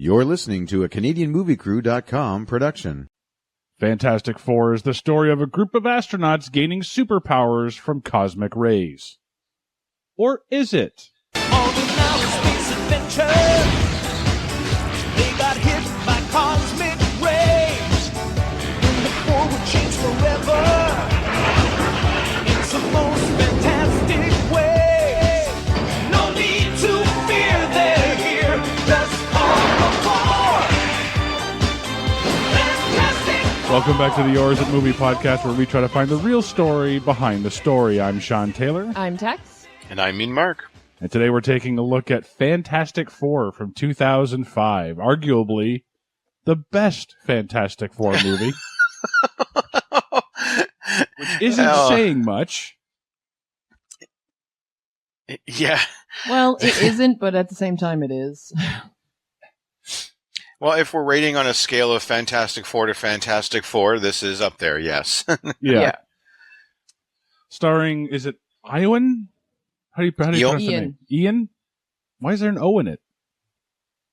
You're listening to a CanadianMovieCrew.com production. Fantastic Four is the story of a group of astronauts gaining superpowers from cosmic rays. Or is it? On an outer space adventure, they got hit by cosmic rays, and the four would change forever. It's the most fantastic way. No need to fear, they're here. Just call the four. Fantastic. Welcome back to the Yours at Movie Podcast, where we try to find the real story behind the story. I'm Sean Taylor. I'm Tex. And I mean Mark. And today we're taking a look at Fantastic Four from 2005, arguably the best Fantastic Four movie. Which isn't saying much. Yeah. Well, it isn't, but at the same time it is. Well, if we're rating on a scale of Fantastic Four to Fantastic Four, this is up there, yes. Yeah. Starring, is it Iowan? How do you pronounce the name? Ian? Why is there an O in it?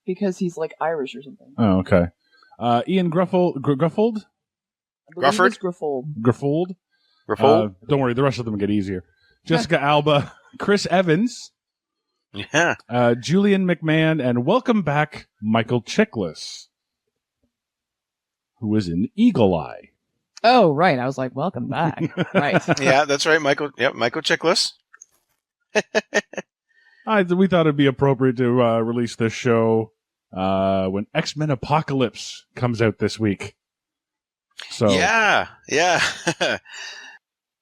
Because he's like Irish or something. Oh, okay. Ian Gruffold? Grufford? Gruffold. Gruffold? Don't worry, the rest of them get easier. Jessica Alba, Chris Evans, Yeah. Julian McMahon, and welcome back, Michael Chiklis, who is in Eagle Eye. Oh, right. I was like, welcome back. Right. Yeah, that's right, Michael. Yep, Michael Chiklis. We thought it'd be appropriate to release this show when X-Men Apocalypse comes out this week. So Yeah.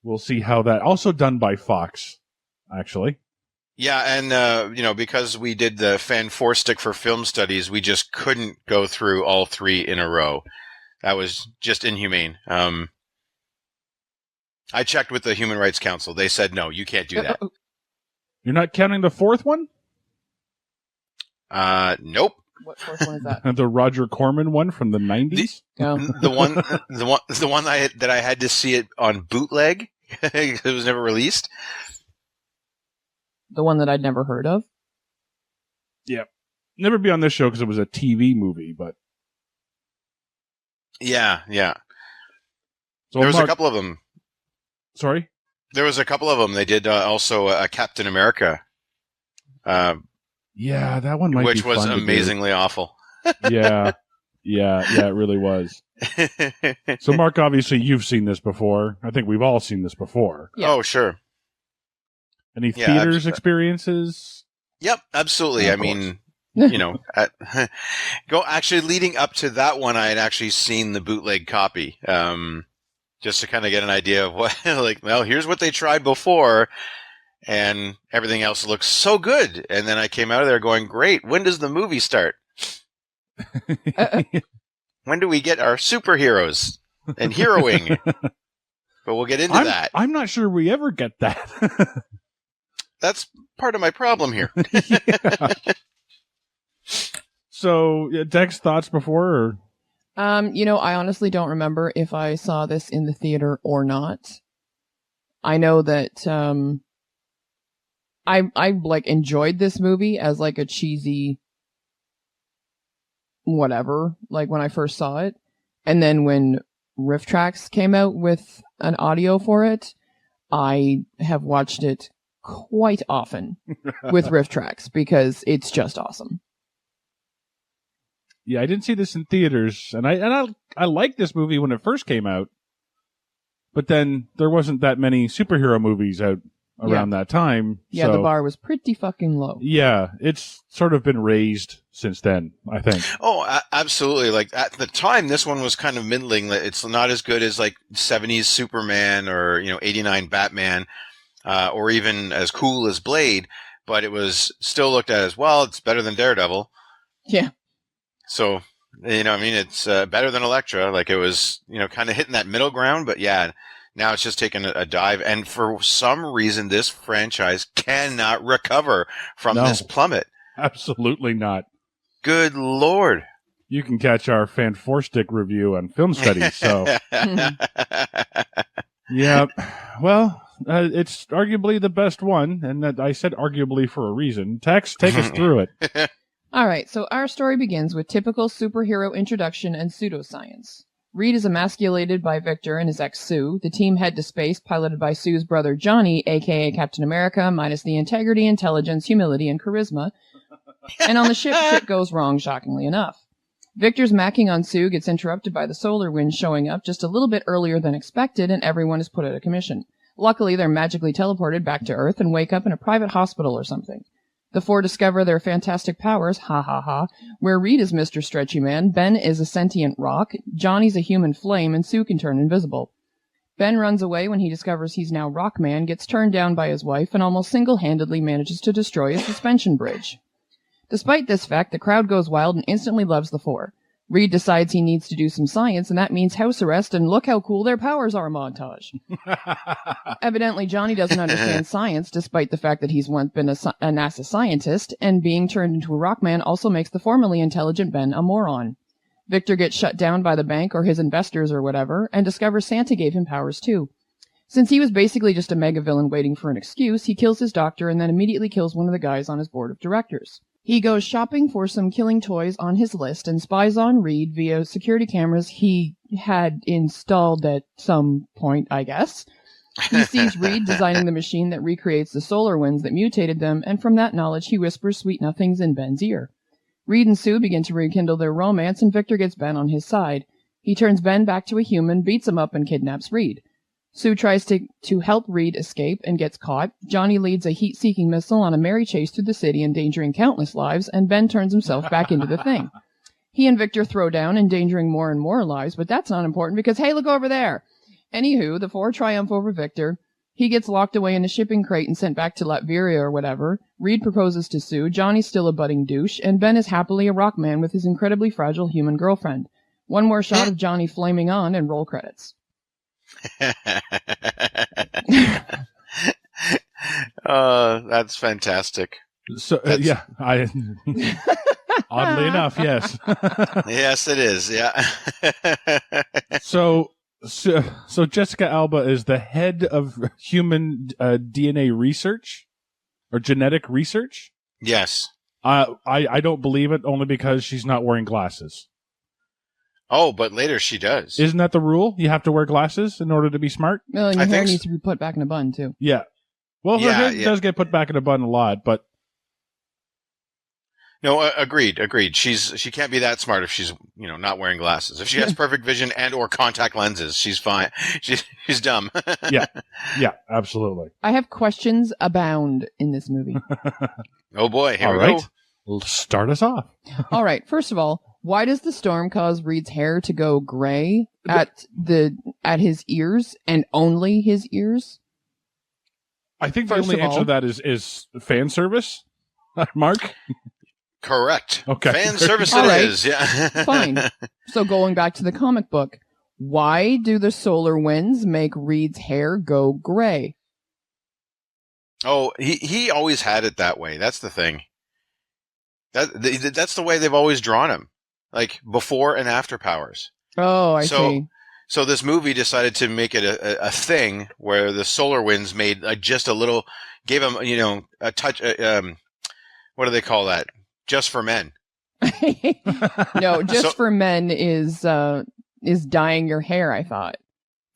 we'll see how that. Also done by Fox, actually. Yeah, and, because we did the Fan Four Stick for Film Studies, we just couldn't go through all three in a row. That was just inhumane. I checked with the Human Rights Council. They said, no, you can't do that. You're not counting the fourth one? Nope. What fourth one is that? The Roger Corman one from the 90s? The one that I had to see it on bootleg because it was never released. The one that I'd never heard of? Yeah. Never be on this show because it was a TV movie, but... Yeah. So There was a couple of them. Sorry? There was a couple of them. They did also a Captain America. Yeah, that one might which be fun was to do. amazingly awful. Yeah, it really was. So, Mark, obviously you've seen this before. I think we've all seen this before. Yeah. Oh, sure. Any theaters experiences? Yep, absolutely. Oh, I mean, actually leading up to that one, I had actually seen the bootleg copy, just to kind of get an idea of what, here's what they tried before, and everything else looks so good. And then I came out of there going, great, when does the movie start? When do we get our superheroes and heroing? But we'll get into that. I'm not sure we ever get that. That's part of my problem here. Yeah. So, Dex, thoughts before? Or? I honestly don't remember if I saw this in the theater or not. I know that I enjoyed this movie as like a cheesy whatever, like when I first saw it. And then when Riff Tracks came out with an audio for it, I have watched it quite often with Riff Tracks because it's just awesome. Yeah, I didn't see this in theaters, and I liked this movie when it first came out, but then there wasn't that many superhero movies out around that time. Yeah, so, the bar was pretty fucking low. Yeah, it's sort of been raised since then, I think. Oh, absolutely. Like at the time, this one was kind of middling. It's not as good as like 70s Superman or 89 Batman, or even as cool as Blade, but it was still looked at as, well, it's better than Daredevil. Yeah. So, it's better than Elektra. Like it was, kind of hitting that middle ground, but yeah, now it's just taken a dive. And for some reason, this franchise cannot recover from this plummet. Absolutely not. Good Lord. You can catch our Fan Four Stick review on Film Studies. So, yeah. Well, it's arguably the best one, and that I said arguably for a reason. Tex, take us through it. All right, so our story begins with typical superhero introduction and pseudoscience. Reed is emasculated by Victor and his ex Sue. The team head to space, piloted by Sue's brother Johnny, aka Captain America, minus the integrity, intelligence, humility, and charisma. And on the ship, shit goes wrong, shockingly enough. Victor's macking on Sue gets interrupted by the solar winds showing up just a little bit earlier than expected, and everyone is put out of commission. Luckily, they're magically teleported back to Earth and wake up in a private hospital or something. The four discover their fantastic powers, ha ha ha, where Reed is Mr. Stretchy Man, Ben is a sentient rock, Johnny's a human flame, and Sue can turn invisible. Ben runs away when he discovers he's now Rockman, gets turned down by his wife, and almost single-handedly manages to destroy a suspension bridge. Despite this fact, the crowd goes wild and instantly loves the four. Reed decides he needs to do some science, and that means house arrest and look how cool their powers are montage. Evidently, Johnny doesn't understand science, despite the fact that he's once been a NASA scientist, and being turned into a Rockman also makes the formerly intelligent Ben a moron. Victor gets shut down by the bank or his investors or whatever, and discovers Santa gave him powers too. Since he was basically just a mega villain waiting for an excuse, he kills his doctor and then immediately kills one of the guys on his board of directors. He goes shopping for some killing toys on his list and spies on Reed via security cameras he had installed at some point, I guess. He sees Reed designing the machine that recreates the solar winds that mutated them, and from that knowledge he whispers sweet nothings in Ben's ear. Reed and Sue begin to rekindle their romance, and Victor gets Ben on his side. He turns Ben back to a human, beats him up, and kidnaps Reed. Sue tries to help Reed escape and gets caught. Johnny leads a heat-seeking missile on a merry chase through the city, endangering countless lives, and Ben turns himself back into the Thing. He and Victor throw down, endangering more and more lives, but that's not important because, hey, look over there! Anywho, the four triumph over Victor. He gets locked away in a shipping crate and sent back to Latveria or whatever. Reed proposes to Sue, Johnny's still a budding douche, and Ben is happily a rock man with his incredibly fragile human girlfriend. One more shot of Johnny flaming on and roll credits. That's fantastic. So yeah, oddly enough, yes. Yes, it is. Yeah. So Jessica Alba is the head of human DNA research or genetic research. Yes. I don't believe it, only because she's not wearing glasses. Oh, but later she does. Isn't that the rule? You have to wear glasses in order to be smart? Well, and your hair needs to be put back in a bun, too. Yeah. Well, her hair does get put back in a bun a lot, but... No, agreed. She can't be that smart if she's, not wearing glasses. If she has perfect vision and or contact lenses, she's fine. She's dumb. Yeah, absolutely. I have questions abound in this movie. Oh boy, here we go. Go. Start us off. All right, first of all, why does the storm cause Reed's hair to go gray at his ears and only his ears? I think the only answer to that is fan service, Mark. Correct. Okay. Fan service is, yeah. Fine. So going back to the comic book, why do the solar winds make Reed's hair go gray? Oh, he always had it that way. That's the thing. That's the way they've always drawn him, like before and after powers. Oh, I see. So this movie decided to make it a thing where the solar winds made just a little, gave him, a touch. What do they call that? Just for men. No, just for men is dyeing your hair, I thought.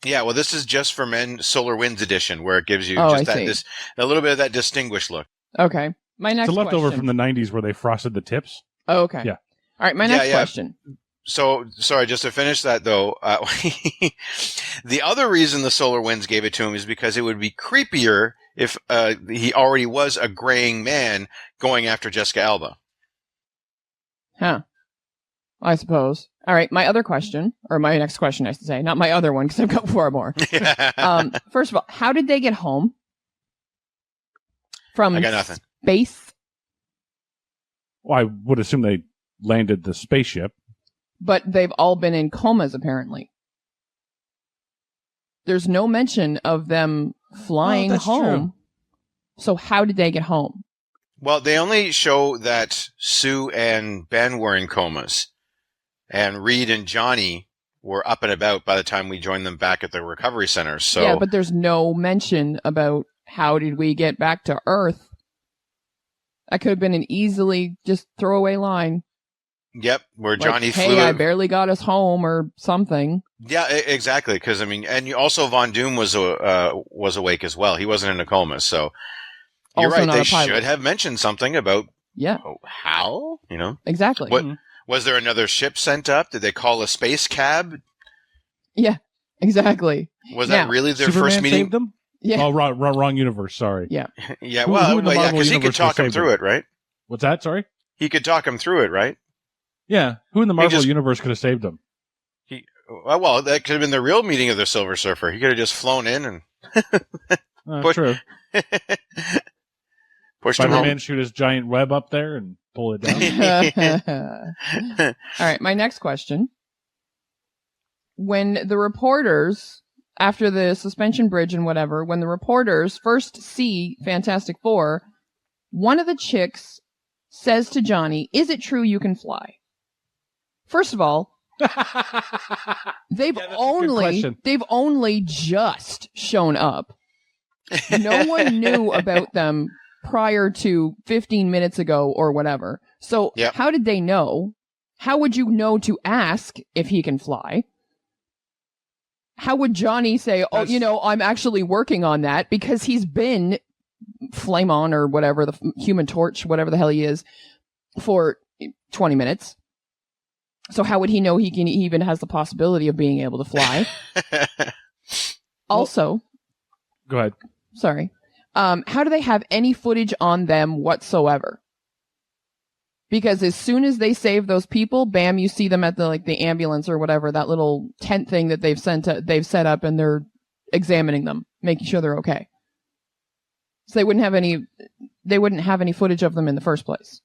Yeah, well, this is Just for Men Solar Winds edition, where it gives you a little bit of that distinguished look. Okay. My next question. It's a leftover question. from the 90s where they frosted the tips. Oh, okay. Yeah. All right, my next question. So, sorry, just to finish that, though, the other reason the solar winds gave it to him is because it would be creepier if he already was a graying man going after Jessica Alba. Huh. I suppose. All right, my other question, or my next question, I should say. Not my other one, because I've got four more. First of all, how did they get home? From I got nothing. Space? Well, I would assume they landed the spaceship. But they've all been in comas, apparently. There's no mention of them flying home. True. So how did they get home? Well, they only show that Sue and Ben were in comas, and Reed and Johnny were up and about by the time we joined them back at the recovery center. So yeah, but there's no mention about how did we get back to Earth That could have been an easily just throwaway line. Yep, where Like, Johnny hey, flew. I barely got us home or something. Yeah, exactly. Because I mean, and also Von Doom was awake as well. He wasn't in a coma, so you're Also right. not They a pilot. should have mentioned something about Yeah, how. You know, exactly. what was there another ship sent up? Did they call a space cab? Yeah, exactly. Was that Now, really their Superman first meeting? saved them? Yeah. Oh, wrong universe. Sorry. Yeah. Yeah, Who well, in the yeah, Marvel because he could universe talk would him save through them? it, right? What's that? Sorry. He could talk him through it, right? Yeah. Who in the Marvel just- universe could have saved them? Well, that could have been the real meeting of the Silver Surfer. He could have just flown in and True. pushed him Spider-Man home. shoot his giant web up there and pull it down. All right, my next question. When the reporters, after the suspension bridge and whatever, when the reporters first see Fantastic Four, one of the chicks says to Johnny, "Is it true you can fly?" First of all, they've Yeah, that's a good question. only just shown up. No one knew about them prior to 15 minutes ago or whatever. So Yep. how did they know? How would you know to ask if he can fly? How would Johnny say, "Oh, That's- I'm actually working on that," because he's been Flame On or whatever, the Human Torch, whatever the hell he is, for 20 minutes. So how would he know he even has the possibility of being able to fly? Also, Go ahead. sorry. How do they have any footage on them whatsoever? Because as soon as they save those people, bam, you see them at the ambulance or whatever, that little tent thing that they've set up, and they're examining them, making sure they're okay. So they wouldn't have any footage of them in the first place.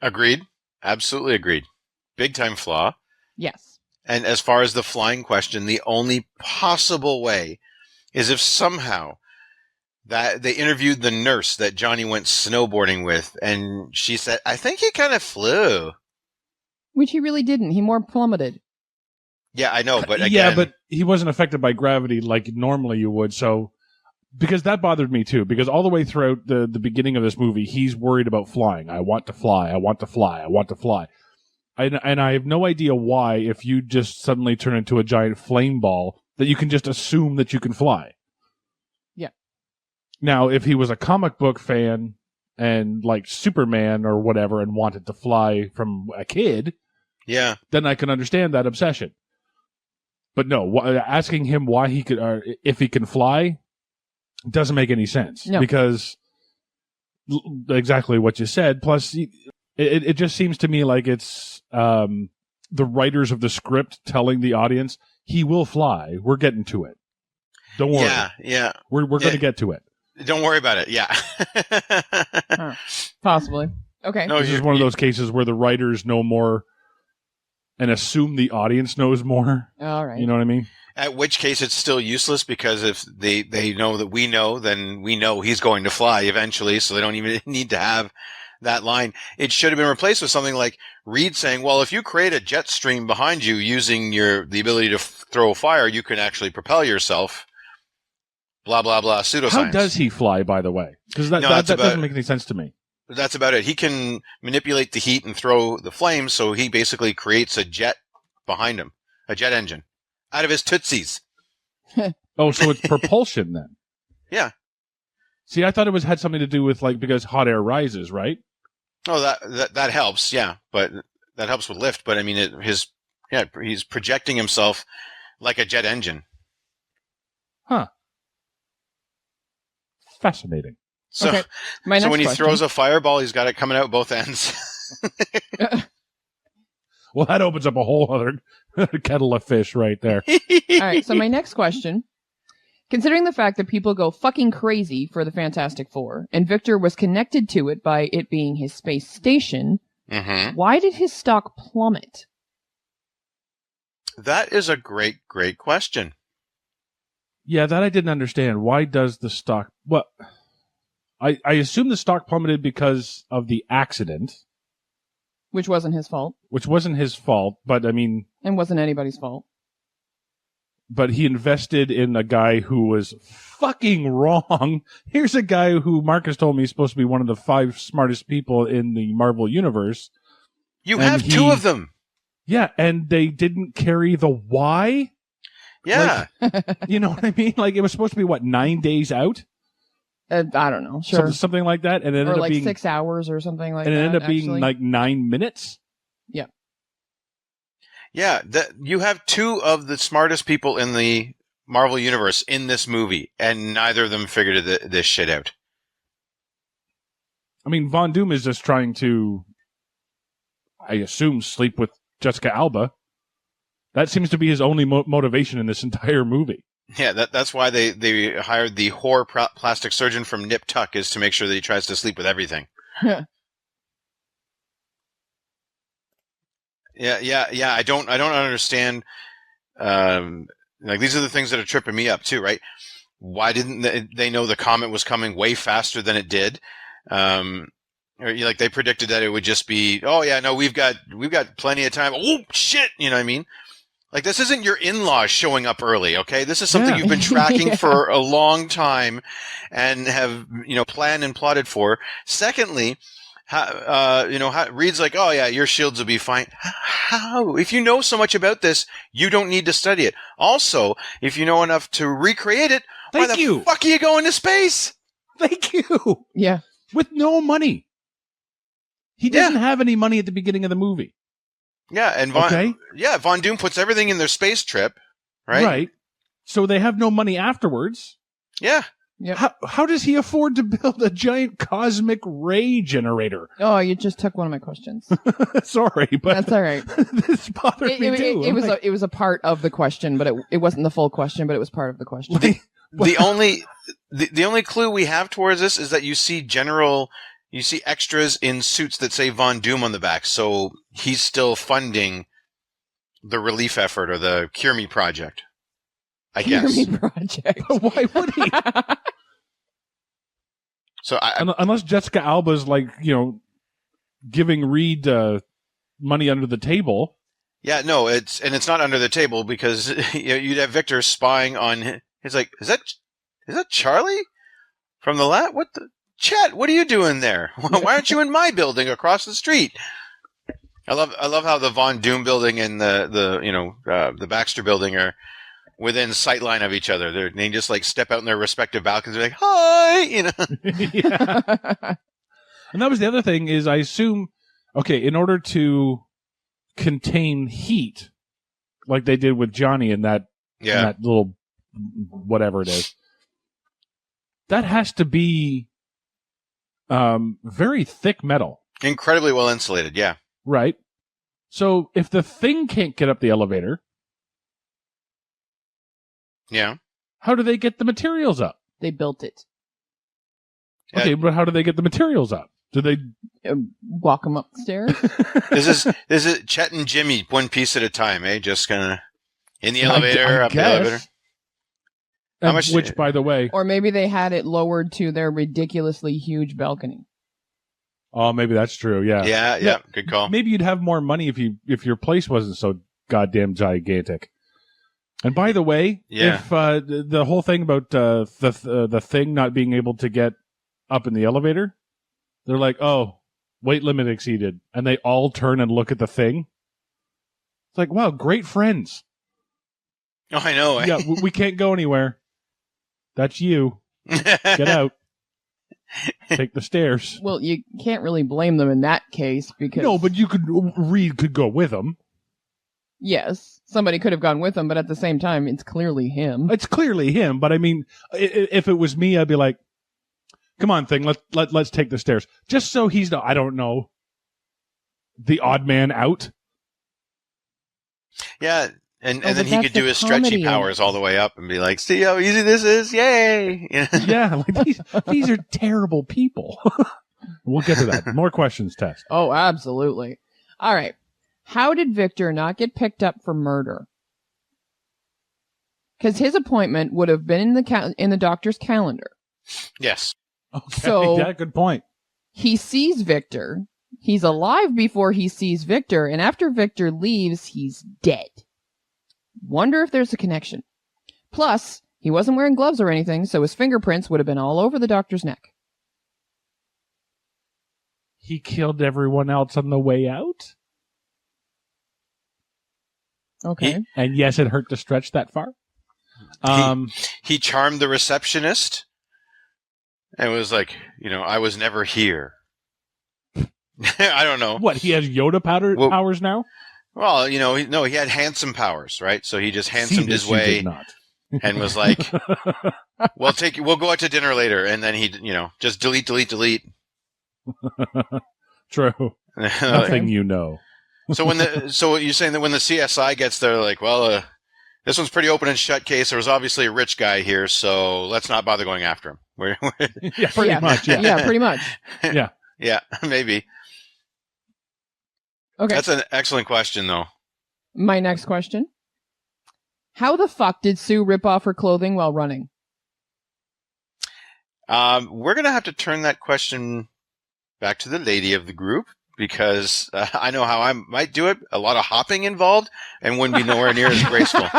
Agreed. Absolutely agreed. Big time flaw. Yes. And as far as the flying question, the only possible way is if somehow that they interviewed the nurse that Johnny went snowboarding with, and she said, "I think he kind of flew." Which he really didn't. He more plummeted. Yeah, I know, but again, Yeah, but he wasn't affected by gravity like normally you would. So, because that bothered me too. Because all the way throughout the beginning of this movie, he's worried about flying. I want to fly. I want to fly. I want to fly. And I have no idea why, if you just suddenly turn into a giant flame ball, that you can just assume that you can fly. Yeah. Now, if he was a comic book fan and like Superman or whatever and wanted to fly from a kid, yeah, then I can understand that obsession. But no, asking him why he could, or if he can fly, doesn't make any sense. No. Because exactly what you said. Plus, it just seems to me like it's the writers of the script telling the audience, he will fly. We're getting to it. Don't worry. yeah. We're going to get to it. Don't worry about it. Yeah. Possibly. Okay. No, This is one of those cases where the writers know more and assume the audience knows more. All right. You know what I mean? At which case it's still useless, because if they know that we know, then we know he's going to fly eventually, so they don't even need to have that line. It should have been replaced with something like Reed saying, "Well, if you create a jet stream behind you using the ability to throw fire, you can actually propel yourself." Blah, blah, blah, pseudoscience. How does he fly, by the way? Because that doesn't make any sense to me. That's about it. He can manipulate the heat and throw the flames, so he basically creates a jet behind him, a jet engine, out of his tootsies. Oh, so it's propulsion then? Yeah. See, I thought it had something to do with because hot air rises, right? Oh, that helps, yeah, but that helps with lift. But I mean, he's projecting himself like a jet engine. Huh. Fascinating. So, Okay. My so next when he question. throws a fireball, he's got it coming out both ends. Well, that opens up a whole other kettle of fish right there. All right. So my next question. Considering the fact that people go fucking crazy for the Fantastic Four, and Victor was connected to it by it being his space station, Mm-hmm. why did his stock plummet? That is a great, great question. Yeah, that I didn't understand. Why does the stock... Well, I assume the stock plummeted because of the accident, Which wasn't his fault, which wasn't his fault, but I mean... and wasn't anybody's fault. but he invested in a guy who was fucking wrong. Here's a guy who Marcus told me is supposed to be one of the 5 smartest people in the Marvel universe. You have 2 of them. Yeah, and they didn't carry the why. Yeah. Like, you know what I mean? Like, it was supposed to be, 9 days out? I don't know. Sure. Something like that. And it ended or up like being 6 hours or something like that. and it ended up being actually. like 9 minutes. Yeah. Yeah, you have 2 of the smartest people in the Marvel Universe in this movie, and neither of them figured this shit out. I mean, Von Doom is just trying to, I assume, sleep with Jessica Alba. That seems to be his only motivation in this entire movie. Yeah, that's why they hired the whore plastic surgeon from Nip Tuck, is to make sure that he tries to sleep with everything. Yeah. I don't understand. Like, these are the things that are tripping me up too, right? Why didn't they know the comet was coming way faster than it did? Or, like, they predicted that it would just be, oh yeah, no, we've got plenty of time. Oh shit, you know what I mean? Like, this isn't your in-laws showing up early, okay? This is something you've been tracking for a long time and have, planned and plotted for. Secondly, Reed's like, oh yeah, your shields will be fine. How? If you know so much about this, you don't need to study it. Also, if you know enough to recreate it, why the fuck are you going to space? Thank you. Yeah. With no money. He doesn't have any money at the beginning of the movie. Yeah, and Von Doom puts everything in their space trip, right? Right. So they have no money afterwards. Yeah. Yep. How does he afford to build a giant cosmic ray generator? Oh, you just took one of my questions. Sorry, but that's all right. This bothered me too. It was a part of the question, but it wasn't the full question, but it was part of the question. The only clue we have towards this is that you see extras in suits that say Von Doom on the back, so he's still funding the relief effort or the Cure Me project. I guess. Cure Me project. Why would he? So unless Jessica Alba's giving Reed money under the table. Yeah, no, it's not under the table because you'd have Victor spying on. He's like, is that Charlie from the lab? What the Chet? What are you doing there? Why aren't you in my building across the street? I love how the Von Doom building and the Baxter building are within sightline of each other. They just step out in their respective balconies. They're like, hi, Yeah. And that was the other thing is I assume, okay, in order to contain heat, like they did with Johnny in that little whatever it is, that has to be very thick metal. Incredibly well insulated, yeah. Right. So if the thing can't get up the elevator, yeah, how do they get the materials up? They built it. Okay, but how do they get the materials up? Do they walk them up the stairs? This is Chet and Jimmy, one piece at a time, eh? Just kind of in the elevator, up the elevator. How much? Which, by the way, or maybe they had it lowered to their ridiculously huge balcony. Oh, maybe that's true. Yeah. Yeah. Good call. Maybe you'd have more money if your place wasn't so goddamn gigantic. And by the way, if the whole thing about the thing not being able to get up in the elevator, they're like, "Oh, weight limit exceeded," and they all turn and look at the thing. It's like, wow, great friends. Oh, I know. Yeah, we can't go anywhere. That's you. Get out. Take the stairs. Well, you can't really blame them in that case because no, but Reed could go with them. Yes, somebody could have gone with him, but at the same time, it's clearly him. It's clearly him, but I mean, if it was me, I'd be like, "Come on, thing, let's take the stairs." Just so he's I don't know, the odd man out. Yeah, and then he could do his stretchy powers all the way up and be like, "See how easy this is? Yay!" Yeah, like these are terrible people. We'll get to that. More questions, Tess. Oh, absolutely. All right. How did Victor not get picked up for murder? Because his appointment would have been in the doctor's calendar. Yes. Okay. So yeah, good point. He sees Victor. He's alive before he sees Victor, and after Victor leaves, he's dead. Wonder if there's a connection. Plus, he wasn't wearing gloves or anything, so his fingerprints would have been all over the doctor's neck. He killed everyone else on the way out? Okay. And yes, it hurt to stretch that far. He charmed the receptionist and was like, I was never here. I don't know. What, he has Yoda powers now? Well, he had handsome powers, right? So he just handsomed his You way did not. and was like, we'll go out to dinner later. And then he, just delete. True. Nothing you know. So you're saying that when the CSI gets there, like, well, this one's pretty open and shut case. There was obviously a rich guy here, so let's not bother going after him. Yeah, pretty much. Yeah. Yeah, pretty much. Yeah. Yeah, maybe. Okay. That's an excellent question, though. My next question. How the fuck did Sue rip off her clothing while running? We're going to have to turn that question back to the lady of the group, because I know how I might do it. A lot of hopping involved and wouldn't be nowhere near as graceful.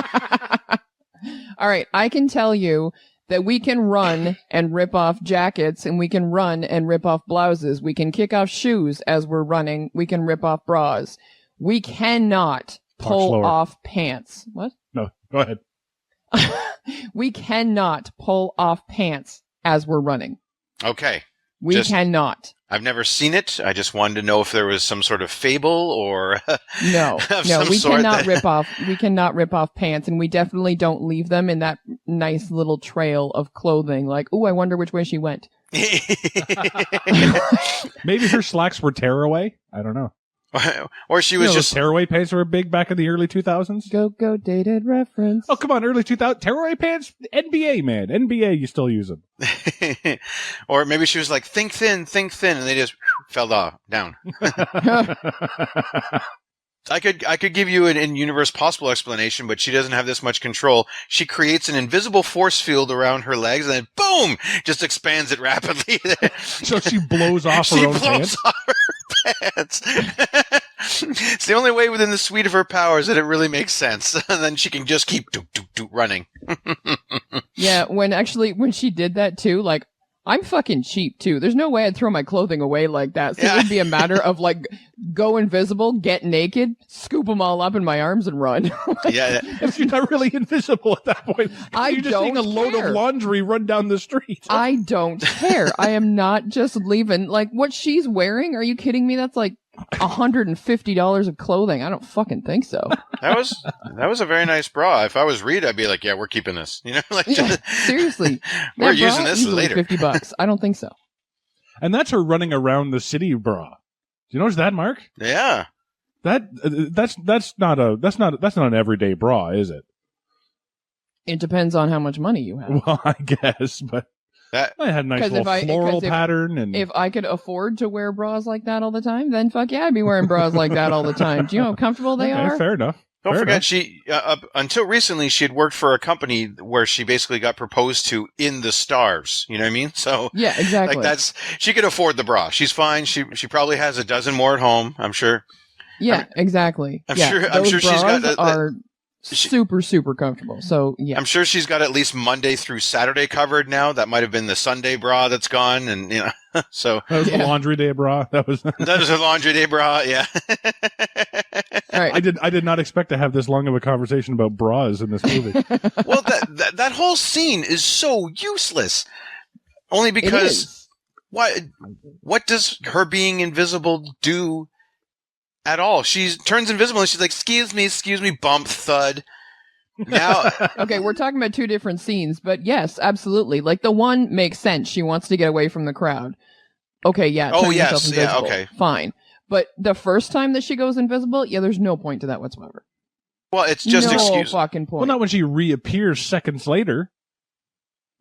All right. I can tell you that we can run and rip off jackets, and we can run and rip off blouses. We can kick off shoes as we're running. We can rip off bras. We cannot pull off pants. What? No, go ahead. We cannot pull off pants as we're running. Okay. We cannot. I've never seen it. I just wanted to know if there was some sort of fable or no. We cannot rip off. We cannot rip off pants, and we definitely don't leave them in that nice little trail of clothing. Like, oh, I wonder which way she went. Maybe her slacks were tearaway. I don't know. Or she was just tearaway pants were big back in the early 2000s. Go dated reference. Oh, come on, early 2000s tearaway pants. NBA, man, NBA, you still use them. Or maybe she was like, think thin, and they just fell down. I could give you an in-universe possible explanation, but she doesn't have this much control. She creates an invisible force field around her legs, and then boom, just expands it rapidly. So she blows off her own pants. Off her pants. It's the only way within the suite of her powers that it really makes sense, and then she can just keep running. Yeah, when she did that too, like, I'm fucking cheap too. There's no way I'd throw my clothing away like that. So it would be a matter of like, go invisible, get naked, scoop them all up in my arms and run. Yeah. If you're not really invisible at that point. You're just seeing a load of laundry run down the street. I don't care. I am not just leaving. Like, what she's wearing, are you kidding me? That's like $150 of clothing. I don't fucking think so. That was a very nice bra. If I was Reed, I'd be like, yeah, we're keeping this. Seriously. We're using this later. $50. I don't think so. And that's her running around the city bra. Do you notice that, Mark? Yeah. That's not an everyday bra, is it? It depends on how much money you have. Well, I guess, but I had a nice little floral pattern. And if I could afford to wear bras like that all the time, then fuck yeah, I'd be wearing bras like that all the time. Do you know how comfortable they are? Fair enough. Don't forget, she until recently she had worked for a company where she basically got proposed to in the stars. You know what I mean? So yeah, exactly. Like she could afford the bra. She's fine. She probably has a dozen more at home. I'm sure. Yeah, exactly. I'm sure she's got are super comfortable. So yeah, I'm sure she's got at least Monday through Saturday covered now. That might have been the Sunday bra that's gone, and so that was the laundry day bra. That was a laundry day bra. Yeah. All right. I did not expect to have this long of a conversation about bras in this movie. Well, that whole scene is so useless. Only because what does her being invisible do at all? She turns invisible and she's like, excuse me, bump, thud. Now, okay, we're talking about two different scenes, but yes, absolutely. Like, the one makes sense. She wants to get away from the crowd. Okay, yeah. Oh, yes. Yeah, okay. Fine. But the first time that she goes invisible, yeah, there's no point to that whatsoever. Well, it's just excuse. No fucking point. Well, not when she reappears seconds later.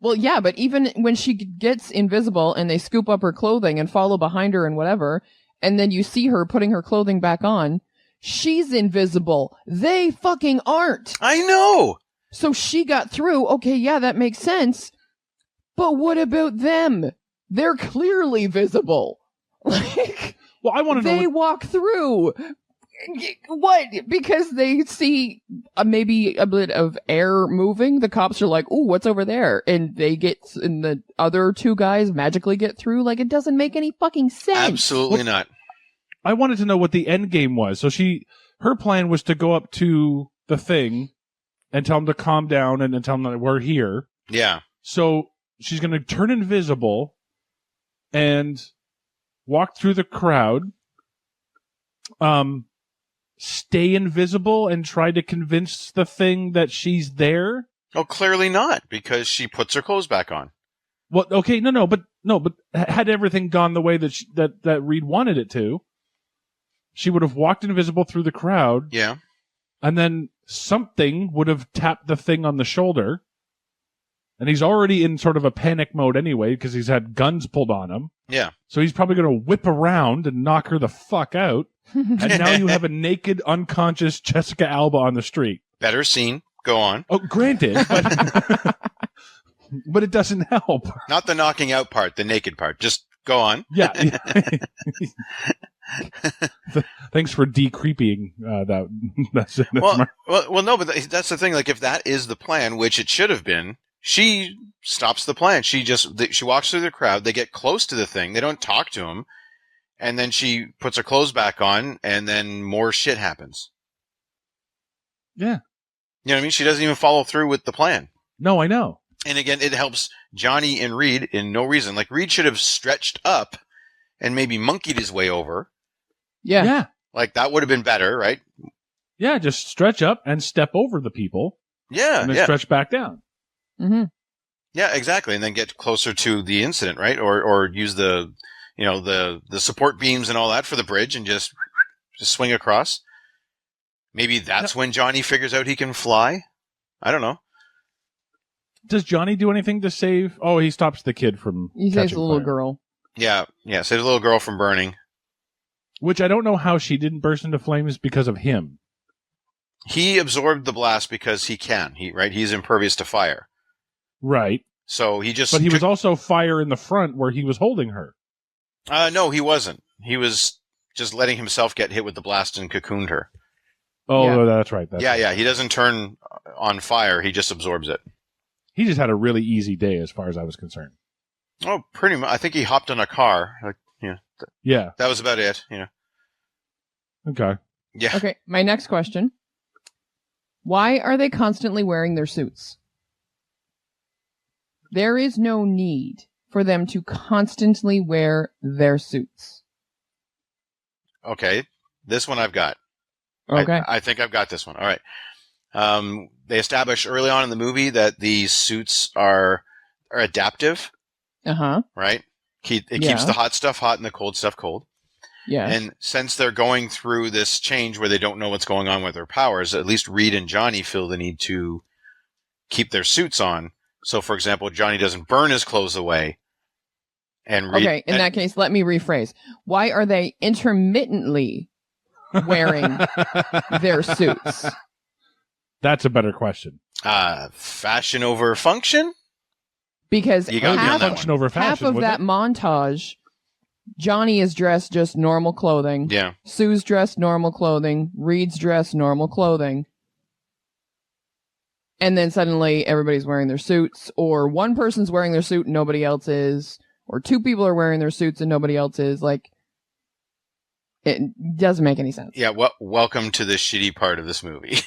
Well, yeah, but even when she gets invisible and they scoop up her clothing and follow behind her and whatever, and then you see her putting her clothing back on, she's invisible. They fucking aren't. I know. So she got through. Okay, yeah, that makes sense. But what about them? They're clearly visible. Like, well, I want to know. They walk through. What? Because they see maybe a bit of air moving, the cops are like, "Ooh, what's over there?" And the other two guys magically get through. Like, it doesn't make any fucking sense. Absolutely not. I wanted to know what the end game was. So her plan was to go up to the thing and tell them to calm down and tell them that we're here. Yeah. So she's going to turn invisible and walk through the crowd, stay invisible and try to convince the thing that she's there. Oh, clearly not, because she puts her clothes back on. Well, okay, but had everything gone the way that Reed wanted it to, she would have walked invisible through the crowd. Yeah. And then something would have tapped the thing on the shoulder. And he's already in sort of a panic mode anyway, because he's had guns pulled on him. Yeah. So he's probably going to whip around and knock her the fuck out. And now you have a naked, unconscious Jessica Alba on the street. Better scene. Go on. Oh, granted, but it doesn't help. Not the knocking out part, the naked part. Just go on. Yeah. Thanks for decreeping that. That's well, no, but that's the thing. Like, if that is the plan, which it should have been, she stops the plan. She walks through the crowd. They get close to the thing. They don't talk to him. And then she puts her clothes back on, and then more shit happens. Yeah. You know what I mean? She doesn't even follow through with the plan. No, I know. And again, it helps Johnny and Reed in no reason. Like, Reed should have stretched up and maybe monkeyed his way over. Yeah. Yeah. Like, that would have been better, right? Yeah, just stretch up and step over the people. Yeah. And then stretch back down. Mm-hmm. Yeah, exactly. And then get closer to the incident, right? Or use the support beams and all that for the bridge and just swing across. Maybe that's when Johnny figures out he can fly. I don't know. Does Johnny do anything to save? Oh, he stops the kid from He saves catching the little fire. girl. Yeah, saves the little girl from burning. Which I don't know how she didn't burst into flames because of him. He absorbed the blast because he can. He's impervious to fire. Right. So he just. But he was also fire in the front where he was holding her. No, he wasn't. He was just letting himself get hit with the blast and cocooned her. Oh, Yeah. that's right. Yeah. He doesn't turn on fire. He just absorbs it. He just had a really easy day as far as I was concerned. Oh, pretty much. I think he hopped on a car. Yeah. That was about it. Okay. Yeah. Okay, my next question. Why are they constantly wearing their suits? There is no need for them to constantly wear their suits. Okay. This one I've got. Okay. I think I've got this one. All right. They established early on in the movie that these suits are adaptive, Uh-huh. right? It keeps Yeah. the hot stuff hot and the cold stuff cold. Yeah. And since they're going through this change where they don't know what's going on with their powers, at least Reed and Johnny feel the need to keep their suits on. So, for example, Johnny doesn't burn his clothes away. And Reed, Okay, in that case, let me rephrase. Why are they intermittently wearing their suits? That's a better question. fashion over function? Because You got me on half, that Function over fashion. half of wouldn't that it? montage, Johnny is dressed just normal clothing. Yeah. Sue's dressed normal clothing. Reed's dressed normal clothing. And then suddenly everybody's wearing their suits, or one person's wearing their suit and nobody else is, or two people are wearing their suits and nobody else is. Like, it doesn't make any sense. Yeah, welcome to the shitty part of this movie.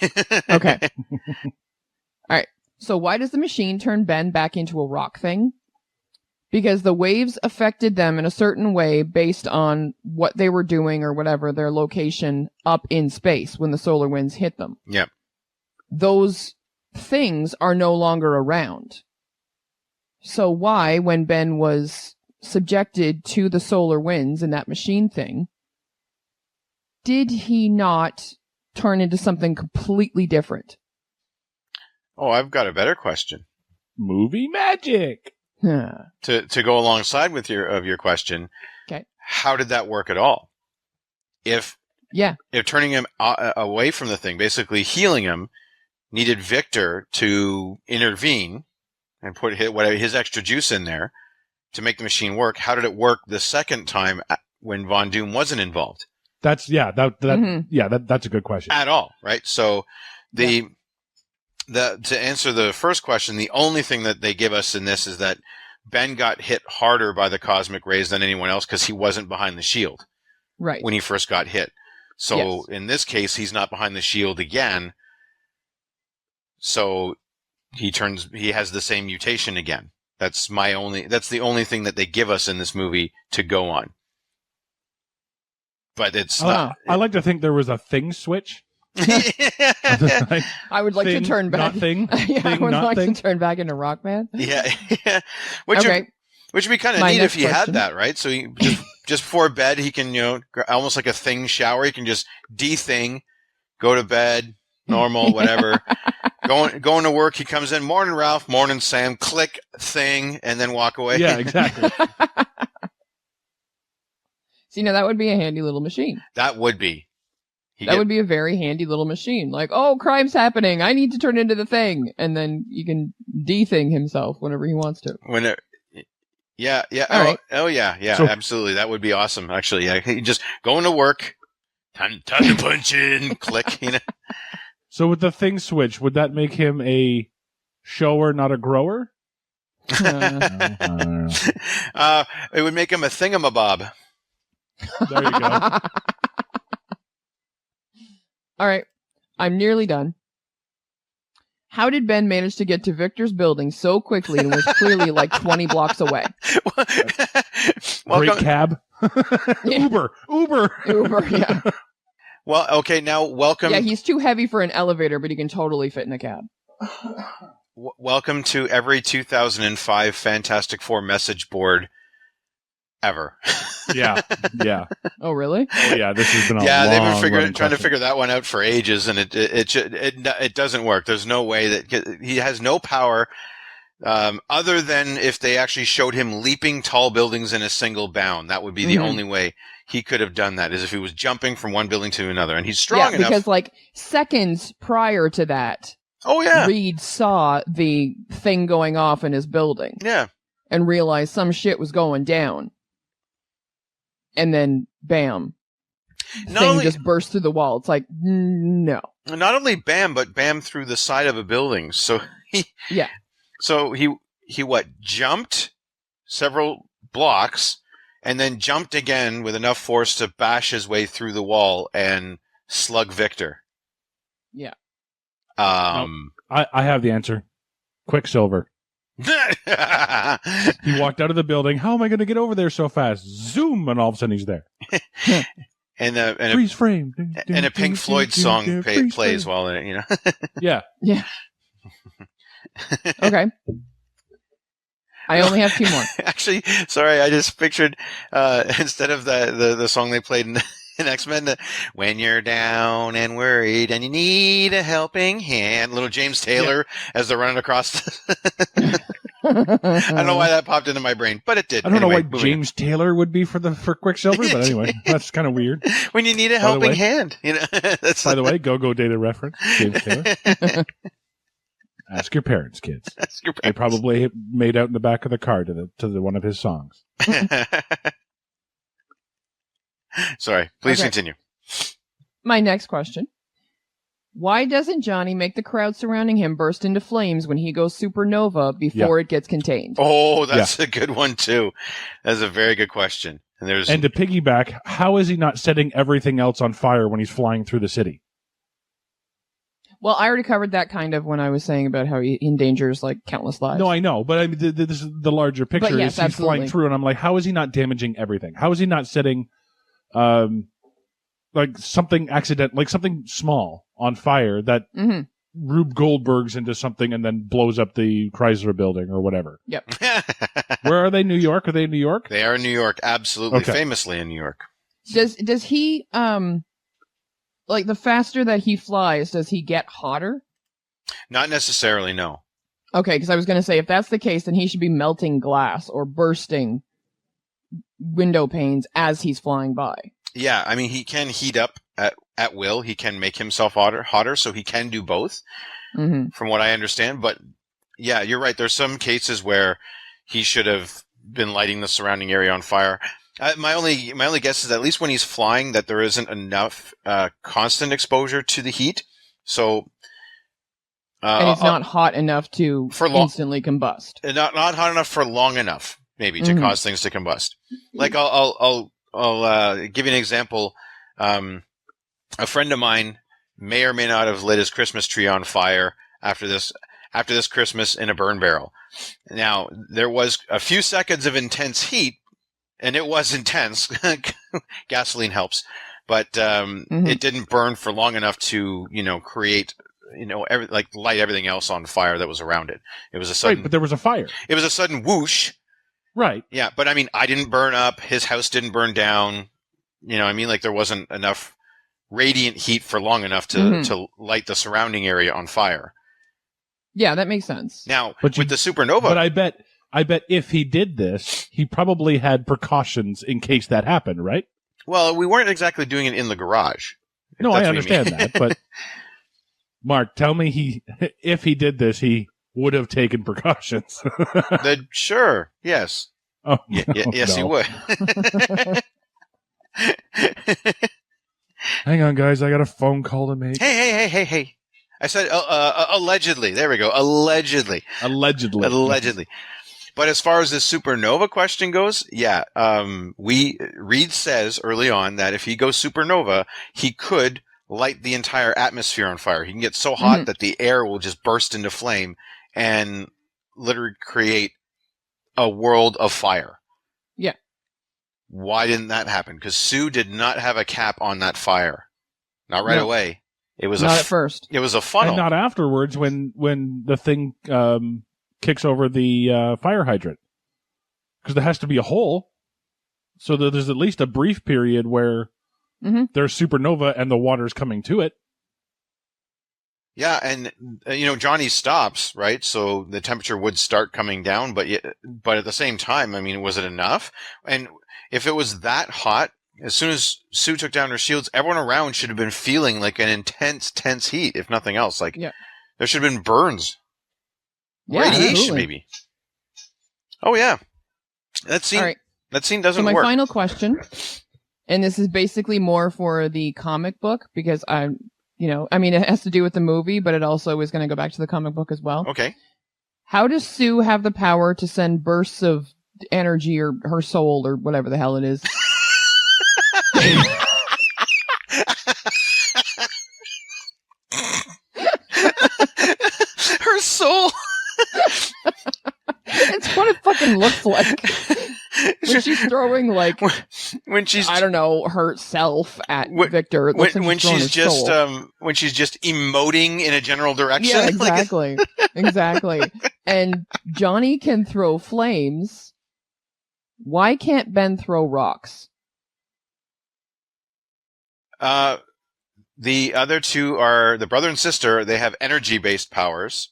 Okay. All right. So why does the machine turn Ben back into a rock thing? Because the waves affected them in a certain way based on what they were doing or whatever, their location up in space when the solar winds hit them. Yep. Those things are no longer around. So why, when Ben was subjected to the solar winds in that machine thing, did he not turn into something completely different? Oh, I've got a better question. Movie magic. To go alongside with your question. Okay. How did that work at all? If turning him away from the thing, basically healing him, needed Victor to intervene and put his extra juice in there to make the machine work, how did it work the second time when Von Doom wasn't involved? That's a good question. At all, right? So the To answer the first question, the only thing that they give us in this is that Ben got hit harder by the cosmic rays than anyone else because he wasn't behind the shield Right. when he first got hit. So Yes. in this case, he's not behind the shield again. So he has the same mutation again. That's the only thing that they give us in this movie to go on. But it's not. I like to think there was a thing switch. I would like Thing, to turn back. not thing. Yeah, I Thing, would not like thing. to turn back into Rockman. Yeah. Which Okay. which would be kind of My neat if next he had question. that, right? So he just before bed, he can, almost like a thing shower. He can just de-thing, go to bed, normal, whatever. Going to work, he comes in, morning Ralph, morning Sam, click, thing, and then walk away. Yeah, exactly. See, now that would be a handy little machine. That would be. That would be a very handy little machine. Like, oh, crime's happening. I need to turn into the thing. And then you can de-thing himself whenever he wants to. Yeah. All right. Oh, yeah, So- absolutely. That would be awesome, actually. Yeah, he just going to work, time to punch in, click, So with the thing switch, would that make him a shower, not a grower? Uh, It would make him a thingamabob. There you go. All right. I'm nearly done. How did Ben manage to get to Victor's building so quickly and was clearly like 20 blocks away? Great Welcome. cab. Yeah. Uber. Uber, yeah. Well, okay, now welcome. Yeah, he's too heavy for an elevator, but he can totally fit in a cab. Welcome to every 2005 Fantastic Four message board ever. Yeah. Oh, really? Oh, yeah. This has been a Yeah, they've been long-running trying to question. figure that one out for ages, and it doesn't work. There's no way that he has no power other than if they actually showed him leaping tall buildings in a single bound. That would be the Mhm. only way he could have done that, is if he was jumping from one building to another, and he's strong Yeah, enough. because like seconds prior to that, Oh yeah, Reed saw the thing going off in his building yeah. and realized some shit was going down. And then, bam, Not thing only, just burst through the wall. It's like, no. not only bam, but bam through the side of a building. So he jumped several blocks and then jumped again with enough force to bash his way through the wall and slug Victor. Yeah. I have the answer. Quicksilver. He walked out of the building. How am I going to get over there so fast? Zoom, and all of a sudden he's there. and Freeze frame. a Pink Floyd song Freeze plays frame. while in it, Yeah. Yeah. Okay. I only have 2 more. Actually, sorry, I just pictured instead of the song they played in X-Men, when you're down and worried and you need a helping hand, little James Taylor as they're running across. I don't know why that popped into my brain, but it did. I don't know Anyway, why moving James Taylor would be for Quicksilver, but anyway, that's kind of weird. on. When you need a the helping way- hand, That's By the way, go data reference. James Taylor. Ask your parents, kids. that's your They probably made out in the back of the car to the one of his songs. Sorry, please Okay. continue. My next question. Why doesn't Johnny make the crowd surrounding him burst into flames when he goes supernova before it gets contained? Oh, that's a good one too. That's a very good question. And to piggyback, how is he not setting everything else on fire when he's flying through the city? Well, I already covered that kind of when I was saying about how he endangers like countless lives. No, I know, but I mean, this is the larger picture. yes, Is he's absolutely. flying through, and I'm like, how is he not damaging everything? How is he not setting, like something accident, like something small on fire that hmm Rube Goldberg's into something and then blows up the Chrysler building or whatever? Where are they? New York? Are they in New York? They are in New York, absolutely, Okay. famously in New York. Does he like the faster that he flies, does he get hotter? Not necessarily, no. Okay, because I was going to say if that's the case, then he should be melting glass or bursting window panes as he's flying by. Yeah, I mean, he can heat up at will. He can make himself hotter, so he can do both, hmm from what I understand. But yeah, you're right. There's some cases where he should have been lighting the surrounding area on fire. My only guess is that at least when he's flying, that there isn't enough constant exposure to the heat. So And it's not hot enough to for long, instantly combust. not hot enough for long enough, maybe, to cause things to combust. Like I'll give you an example. A friend of mine may or may not have lit his Christmas tree on fire after this Christmas in a burn barrel. Now, there was a few seconds of intense heat, and it was intense. Gasoline helps, but it didn't burn for long enough to, create, light everything else on fire that was around it. It was a sudden, Right, but there was a fire. It was a sudden whoosh. Right. Yeah, but I mean, I didn't burn up. His house didn't burn down. There wasn't enough radiant heat for long enough to light the surrounding area on fire. Yeah, that makes sense. Now, with the supernova... But I bet if he did this, he probably had precautions in case that happened, right? Well, we weren't exactly doing it in the garage. No, I understand that, but Mark, tell me if he did this, he would have taken precautions. Sure, yes. Oh, yes, he would. Hang on, guys. I got a phone call to make. Hey. I said allegedly. There we go. Allegedly. But as far as the supernova question goes, yeah, Reed says early on that if he goes supernova, he could light the entire atmosphere on fire. He can get so hot that the air will just burst into flame and literally create a world of fire. Yeah. Why didn't that happen? Because Sue did not have a cap on that fire. Not right away. It was not at first. It was a funnel. And not afterwards when the thing kicks over the fire hydrant. Because there has to be a hole. So that there's at least a brief period where there's supernova and the water's coming to it. Yeah, and Johnny stops, right? So the temperature would start coming down, but at the same time, I mean, was it enough? And if it was that hot, as soon as Sue took down her shields, everyone around should have been feeling like an intense, tense heat, if nothing else. Like, there should have been burns. Yeah, radiation, absolutely. maybe. Oh, yeah. That scene doesn't so my work. final question, and this is basically more for the comic book, because it has to do with the movie, but it also is going to go back to the comic book as well. Okay. How does Sue have the power to send bursts of energy or her soul or whatever the hell it is? Her soul. It's what it fucking looks like. When she's throwing, like, when she's, I don't know, herself at Victor. It looks like when she's just soul. when she's just emoting in a general direction. Yeah, exactly. Exactly. And Johnny can throw flames. Why can't Ben throw rocks? The other two are the brother and sister. They have energy-based powers,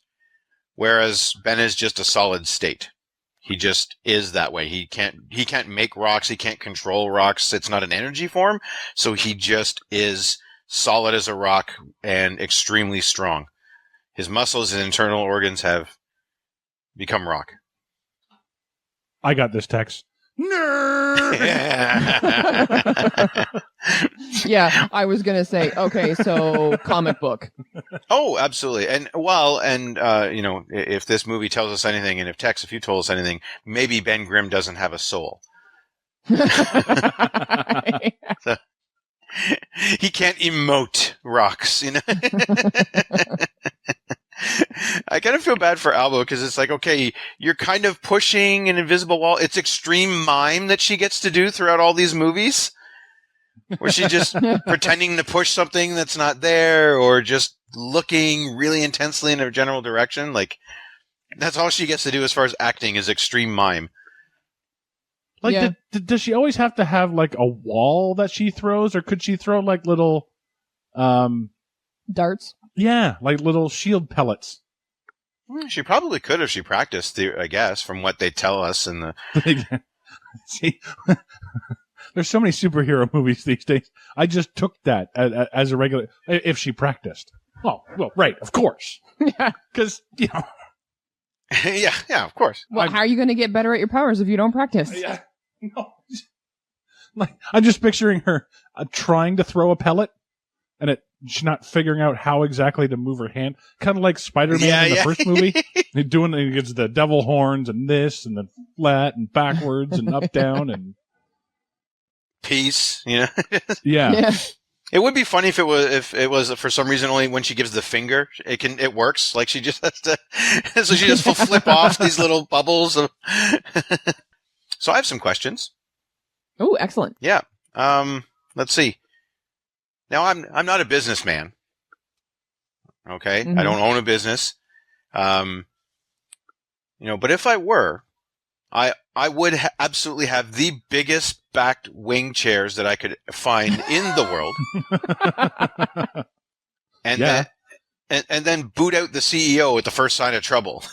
whereas Ben is just a solid state. He just is that way. He can't make rocks. He can't control rocks. It's not an energy form. So he just is solid as a rock and extremely strong. His muscles and internal organs have become rock. I got this text. Nerd! Yeah, I was going to say, okay, so comic book. Oh, absolutely. And if this movie tells us anything, and if Tex, if you told us anything, maybe Ben Grimm doesn't have a soul. So, he can't emote rocks, I kind of feel bad for Albo because it's like, okay, you're kind of pushing an invisible wall. It's extreme mime that she gets to do throughout all these movies, where she's just pretending to push something that's not there, or just looking really intensely in a general direction. Like, that's all she gets to do as far as acting is extreme mime. Like, Yeah. does she always have to have like a wall that she throws, or could she throw like little, Darts? yeah, like little shield pellets? She probably could if she practiced, I guess, from what they tell us in the... See, there's so many superhero movies these days. I just took that as a regular. If she practiced, well, right, of course, Yeah. because yeah, of course. Well, how are you going to get better at your powers if you don't practice? Yeah, no, like I'm just picturing her trying to throw a pellet, and it she's not figuring out how exactly to move her hand. Kind of like Spider-Man Yeah, in the yeah. first movie. They're doing it against the devil horns and this and the flat and backwards and up, down and Peace, yeah. Yeah. It would be funny if it was for some reason only when she gives the finger it works, like she just has to so she just will flip off these little bubbles of So I have some questions. Oh, excellent. Yeah. Let's see. Now I'm not a businessman. Okay? Mhm. I don't own a business. But if I were, I would absolutely have the biggest backed wing chairs that I could find in the world. And Yeah. then boot out the CEO at the first sign of trouble.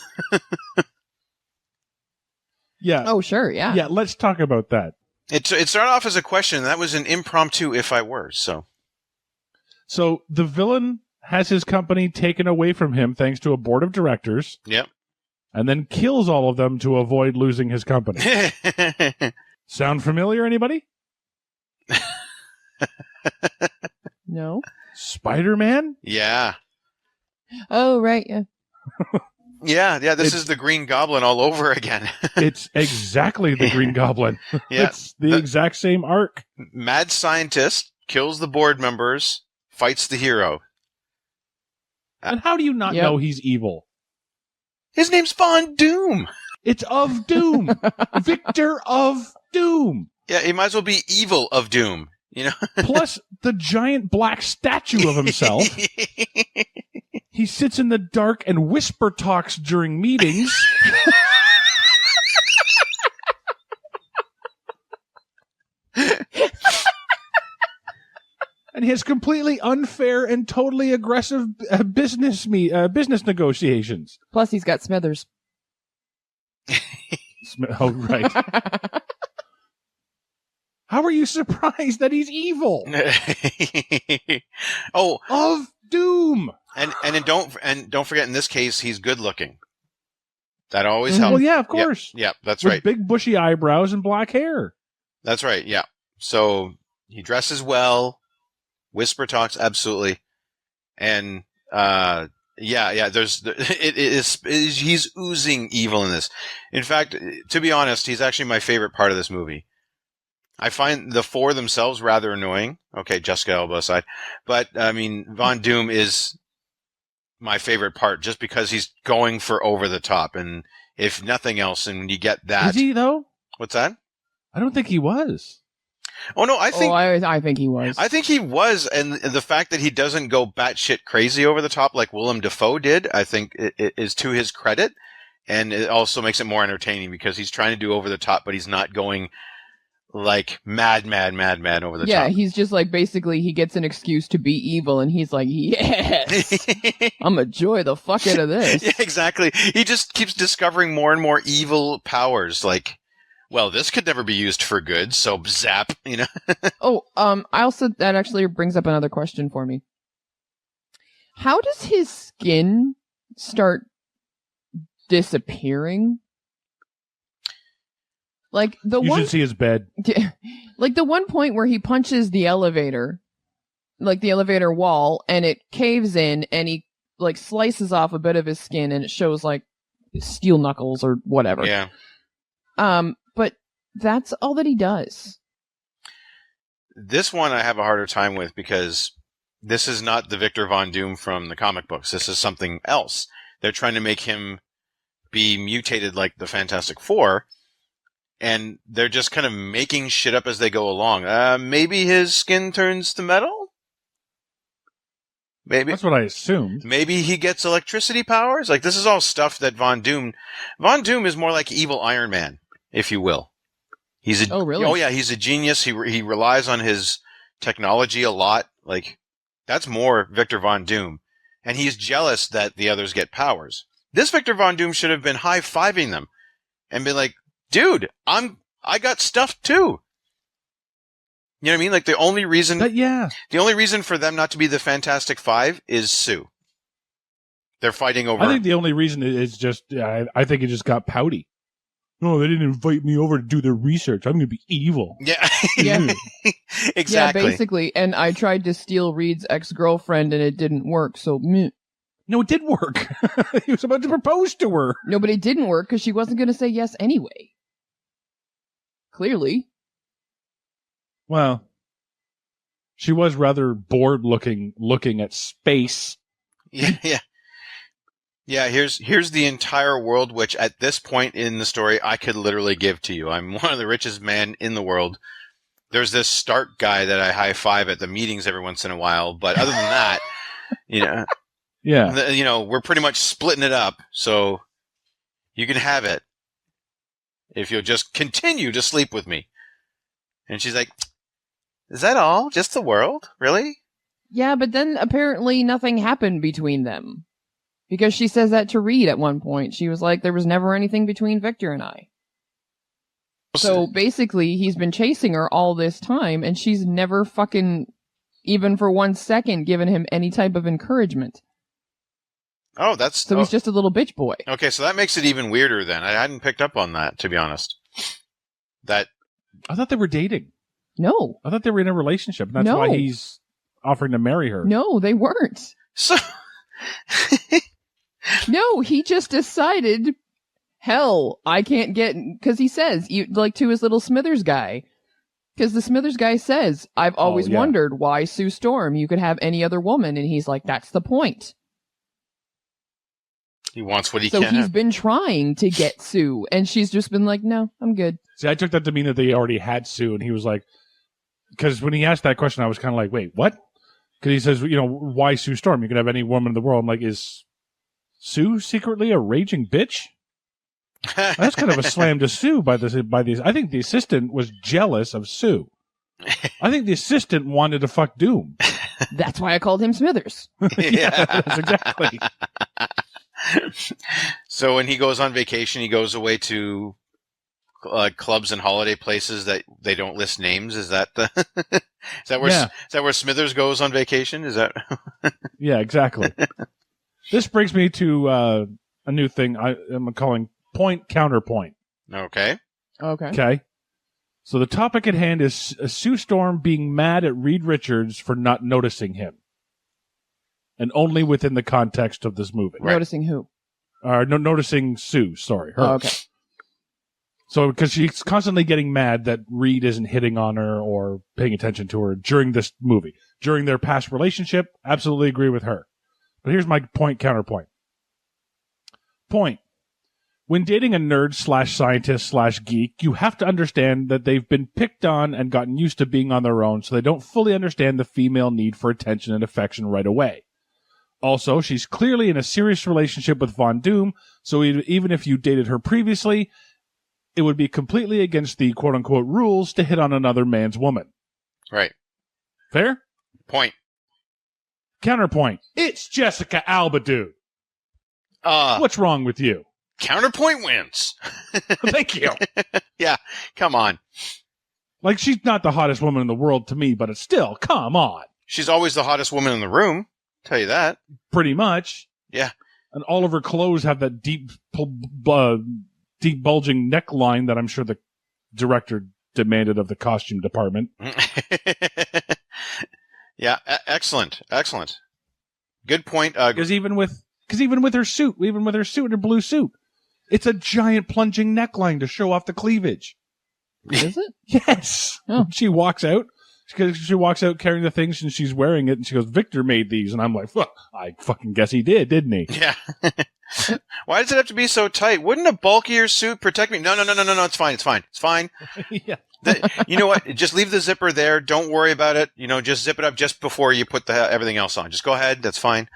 Yeah. Oh, sure. Yeah. Yeah, let's talk about that. It started off as a question, and that was an impromptu if I were, so. So the villain has his company taken away from him thanks to a board of directors, Yep. and then kills all of them to avoid losing his company. Sound familiar, anybody? No. Spider-Man? Yeah. Oh, right. Yeah. Yeah, this is the Green Goblin all over again. It's exactly the Green Goblin. Yeah. It's the exact same arc. Mad scientist kills the board members, fights the hero. And how do you not Yep. know he's evil? His name's Von Doom. It's of Doom. Victor of Doom. Yeah, he might as well be evil of Doom, Plus the giant black statue of himself. He sits in the dark and whisper talks during meetings. And he has completely unfair and totally aggressive business negotiations. Plus, he's got Smithers. Oh, right. How are you surprised that he's evil? Oh, Of Doom. and don't forget, in this case, he's good looking. That always Mhm. helps. Well, yeah, of course. Yeah, that's With right. big bushy eyebrows and black hair. That's right. Yeah. So he dresses well, whisper talks absolutely, and he's oozing evil in this. In fact, to be honest, he's actually my favorite part of this movie. I find the four themselves rather annoying. Okay, Jessica Alba aside, but I mean, Von Doom is my favorite part just because he's going for over the top, and if nothing else, and you get that. Is he, though? What's that? I don't think he was. Oh no, I think I think he was. I think he was, and the fact that he doesn't go batshit crazy over the top like Willem Dafoe did, I think it is to his credit, and it also makes it more entertaining because he's trying to do over the top, but he's not going like mad over the Yeah, top. he's just like basically he gets an excuse to be evil, and he's like, yes, I'm gonna enjoy the fuck out of this. Yeah, exactly. He just keeps discovering more and more evil powers. Like, well, this could never be used for good, so zap. Oh, I also that actually brings up another question for me. How does his skin start disappearing? Like the You one, should see his bed. like the one point where he punches the elevator, like the elevator wall, and it caves in, and he like slices off a bit of his skin, and it shows like steel knuckles or whatever. Yeah. But that's all that he does. This one I have a harder time with because this is not the Victor Von Doom from the comic books. This is something else. They're trying to make him be mutated like the Fantastic Four, and they're just kind of making shit up as they go along. Maybe his skin turns to metal? Maybe. That's what I assumed. Maybe he gets electricity powers? Like, this is all stuff that Von Doom is more like evil Iron Man, if you will. Oh, really? Oh, yeah, he's a genius. He relies on his technology a lot. Like, that's more Victor Von Doom. And he's jealous that the others get powers. This Victor Von Doom should have been high-fiving them and been like, dude, I got stuff too. You know what I mean? Like, the only reason for them not to be the Fantastic Five is Sue. They're fighting over. I think the only reason is just, I think he just got pouty. No, they didn't invite me over to do their research. I'm going to be evil. Yeah. Yeah. Exactly. Yeah, basically. And I tried to steal Reed's ex-girlfriend and it didn't work, so meh. No, it did work. He was about to propose to her. No, but it didn't work because she wasn't going to say yes anyway. Clearly. Well, she was rather bored looking at space. Yeah. Yeah, here's the entire world, which at this point in the story, I could literally give to you. I'm one of the richest men in the world. There's this Stark guy that I high five at the meetings every once in a while, but other than that, Yeah. We're pretty much splitting it up, so you can have it if you'll just continue to sleep with me. And she's like, "Is that all? Just the world? Really?" Yeah, but then apparently nothing happened between them. Because she says that to Reed at one point. She was like, there was never anything between Victor and I. So basically, he's been chasing her all this time, and she's never fucking, even for 1 second, given him any type of encouragement. Oh, So he's just a little bitch boy. Okay, so that makes it even weirder then. I hadn't picked up on that, to be honest. That I thought they were dating. No. I thought they were in a relationship. And that's why he's offering to marry her. No, they weren't. so No, he just decided, hell, I can't get, because he says, to his little Smithers guy, because the Smithers guy says, I've always wondered why Sue Storm, you could have any other woman, and he's like, that's the point. He wants what he can. So can. he's been trying to get Sue, and she's just been like, no, I'm good. See, I took that to mean that they already had Sue, and he was like, because when he asked that question, I was kind of like, wait, what? Because he says, why Sue Storm? You can have any woman in the world. I'm like, is Sue secretly a raging bitch? That's kind of a slam to Sue by these. I think the assistant was jealous of Sue. I think the assistant wanted to fuck Doom. That's why I called him Smithers. Yeah, that's exactly. So when he goes on vacation, he goes away to clubs and holiday places that they don't list names. Is that is that where Smithers goes on vacation? Is that? Yeah, exactly. This brings me to a new thing I'm calling point counterpoint. Okay. Okay. So the topic at hand is Sue Storm being mad at Reed Richards for not noticing him. And only within the context of this movie. Right. Noticing who? Noticing Sue, sorry. Her. Oh, okay. So, because she's constantly getting mad that Reed isn't hitting on her or paying attention to her during this movie. During their past relationship, absolutely agree with her. But here's my counterpoint. Point. When dating a nerd / scientist / geek, you have to understand that they've been picked on and gotten used to being on their own, so they don't fully understand the female need for attention and affection right away. Also, she's clearly in a serious relationship with Von Doom, so even if you dated her previously, it would be completely against the quote-unquote rules to hit on another man's woman. Right. Fair? Point. Counterpoint. It's Jessica Alba, dude. What's wrong with you? Counterpoint wins. Thank you. Yeah, come on. Like, she's not the hottest woman in the world to me, but it's still, come on. She's always the hottest woman in the room. Tell you that. Pretty much. Yeah. And all of her clothes have that deep bulging neckline that I'm sure the director demanded of the costume department. Yeah, excellent. Good point. Because even with her suit, her blue suit, it's a giant plunging neckline to show off the cleavage. Is it? Yes. Oh. She walks out. She walks out carrying the things and she's wearing it and she goes, Victor made these. And I'm like, well, I fucking guess he did, didn't he? Yeah. Why does it have to be so tight? Wouldn't a bulkier suit protect me? No. It's fine. Yeah. You know what? Just leave the zipper there. Don't worry about it. Just zip it up just before you put everything else on. Just go ahead. That's fine.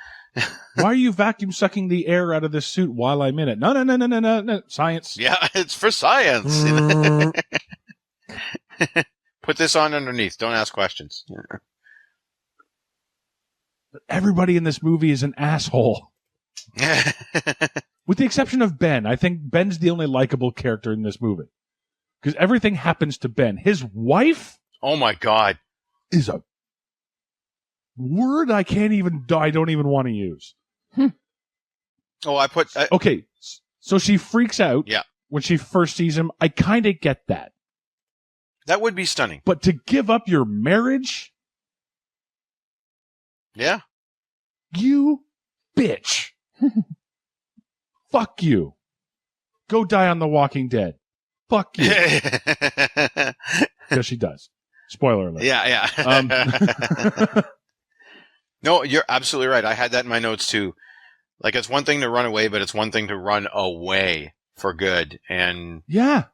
Why are you vacuum sucking the air out of this suit while I'm in it? No. Science. Yeah, it's for science. Put this on underneath. Don't ask questions. Everybody in this movie is an asshole. With the exception of Ben. I think Ben's the only likable character in this movie. Because everything happens to Ben. His wife? Oh my God. Is a word I don't even want to use. Oh, Okay. So she freaks out. Yeah. when she first sees him, I kind of get that. That would be stunning. But to give up your marriage, Yeah. you bitch. Fuck you. Go die on The Walking Dead. Fuck you. Because she does. Spoiler alert. Yeah. No, you're absolutely right. I had that in my notes too. Like, it's one thing to run away, but it's one thing to run away for good. And Yeah.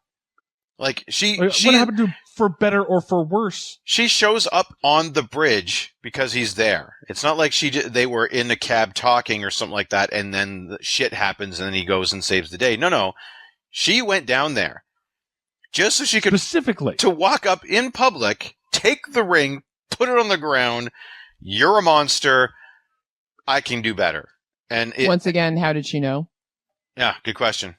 like What happened to for better or for worse? she shows up on the bridge because he's there. It's not like they were in a cab talking or something like that, and then the shit happens, and then he goes and saves the day. No. She went down there just so she could Specifically. to walk up in public, take the ring, put it on the ground. You're a monster. I can do better. And Once again, how did she know? yeah, good question.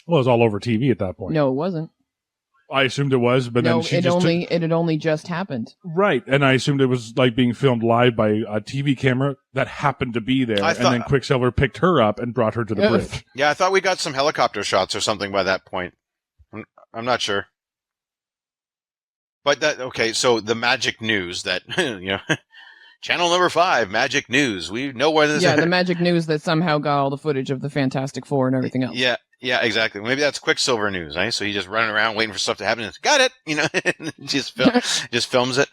Well, it was all over TV at that point. No, it wasn't. I assumed it was, but No, then she it just had only just happened. right, and I assumed it was like being filmed live by a TV camera that happened to be there, and then Quicksilver picked her up and brought her to the bridge. Yeah, I thought we got some helicopter shots or something by that point. I'm not sure. But okay, so the magic news that, channel number 5, magic news. We know where this is. Yeah, the magic news that somehow got all the footage of the Fantastic Four and everything else. Yeah, exactly. Maybe that's Quicksilver news, right? So he's just running around waiting for stuff to happen. And got it, just films it.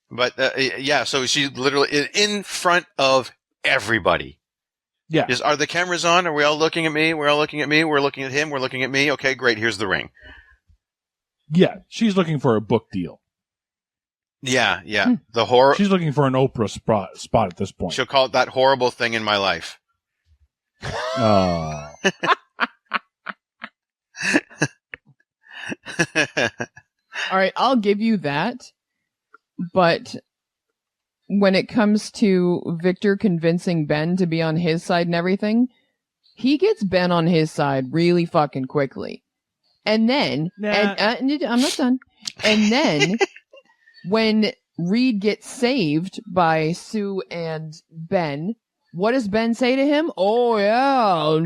But yeah, so she literally in front of everybody. Yeah. Are the cameras on? Are we all looking at me? We're all looking at me. We're looking at him. We're looking at me. Okay, great. Here's the ring. Yeah, she's looking for a book deal. Yeah. The horror. She's looking for an Oprah spot at this point. She'll call it that horrible thing in my life. Oh. All right, I'll give you that. But when it comes to Victor convincing Ben to be on his side and everything, he gets Ben on his side really fucking quickly. And then, I'm not done. And then, when Reed gets saved by Sue and Ben, what does Ben say to him? Oh yeah,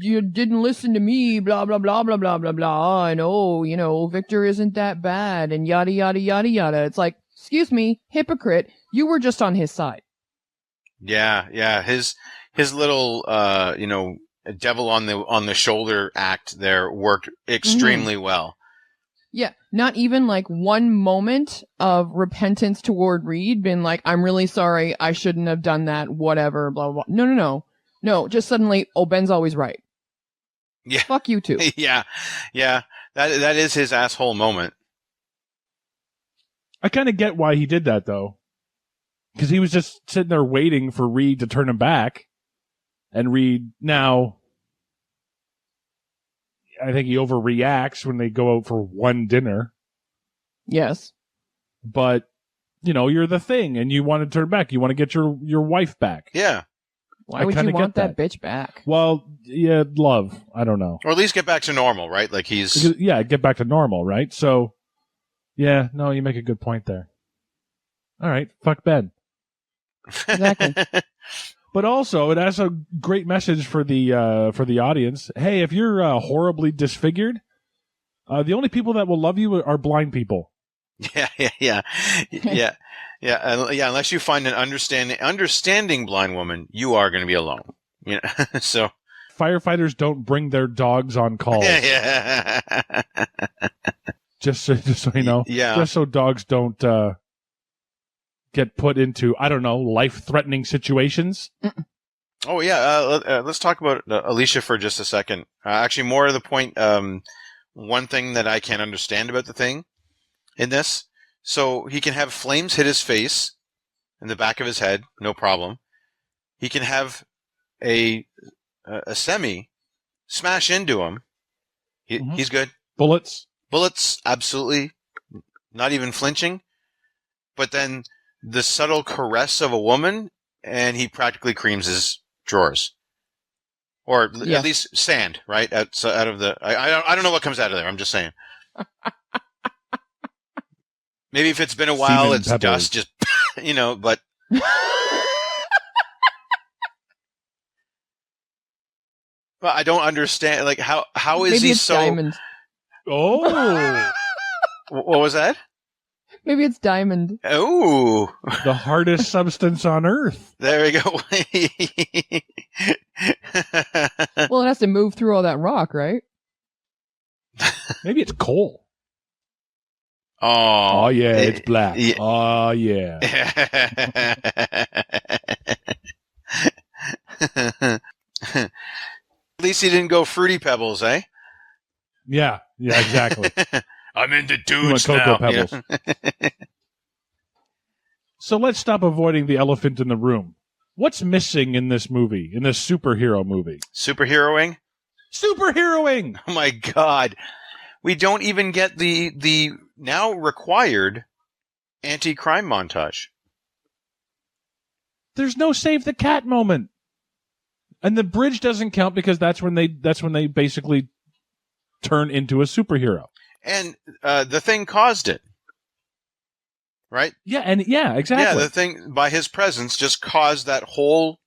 you didn't listen to me, blah blah blah blah blah blah blah. And Victor isn't that bad, and yada yada yada yada. It's like, excuse me, hypocrite. You were just on his side. Yeah. His little devil on the shoulder act there worked extremely well. Yeah, not even like one moment of repentance toward Reed, been like, I'm really sorry, I shouldn't have done that, whatever, blah, blah, blah. No, just suddenly, Ben's always right. Yeah. Fuck you too. Yeah. That is his asshole moment. I kind of get why he did that, though. Because he was just sitting there waiting for Reed to turn him back. And Reed, now, I think he overreacts when they go out for one dinner. Yes. But, you're the Thing, and you want to turn back. You want to get your wife back. Yeah. Why would you want that bitch back? Well, yeah, love. I don't know. Or at least get back to normal, right? Like get back to normal, right? So, yeah, no, you make a good point there. All right, fuck Ben. Exactly. But also, it has a great message for the audience. Hey, if you're horribly disfigured, the only people that will love you are blind people. Yeah. Unless you find an understanding blind woman, you are going to be alone. So firefighters don't bring their dogs on call. Yeah. Just so you know. Yeah. Just so dogs don't get put into, I don't know, life-threatening situations. Oh, yeah. Let's talk about Alicia for just a second. Actually, more to the point, one thing that I can't understand about the Thing in this. So he can have flames hit his face in the back of his head, no problem. He can have a semi smash into him. He's good. Bullets, absolutely. Not even flinching. But then the subtle caress of a woman, and he practically creams his drawers, or at least sand, right? Out of the. I don't know what comes out of there. I'm just saying. Maybe if it's been a while, it's dust. Just but. Well, I don't understand. Like, how is Maybe he it's so? Diamond. Oh, What was that? Maybe it's Diamond. Oh, the hardest substance on Earth. there we go. Well, it has to move through all that rock, right? Maybe it's coal. Oh, Oh yeah, it's black. yeah. Oh yeah. At least he didn't go Fruity Pebbles, eh? Yeah, exactly. I'm into You want dudes Cocoa now. Pebbles. So let's stop avoiding the elephant in the room. What's missing in this movie, in this superhero movie? Superheroing? Superheroing! Oh my god. We don't even get the now required anti-crime montage. There's no save the cat moment. And the bridge doesn't count because that's when they basically turn into a superhero. And the Thing caused it. Right? Yeah, exactly. Yeah, the Thing, by his presence, just caused that whole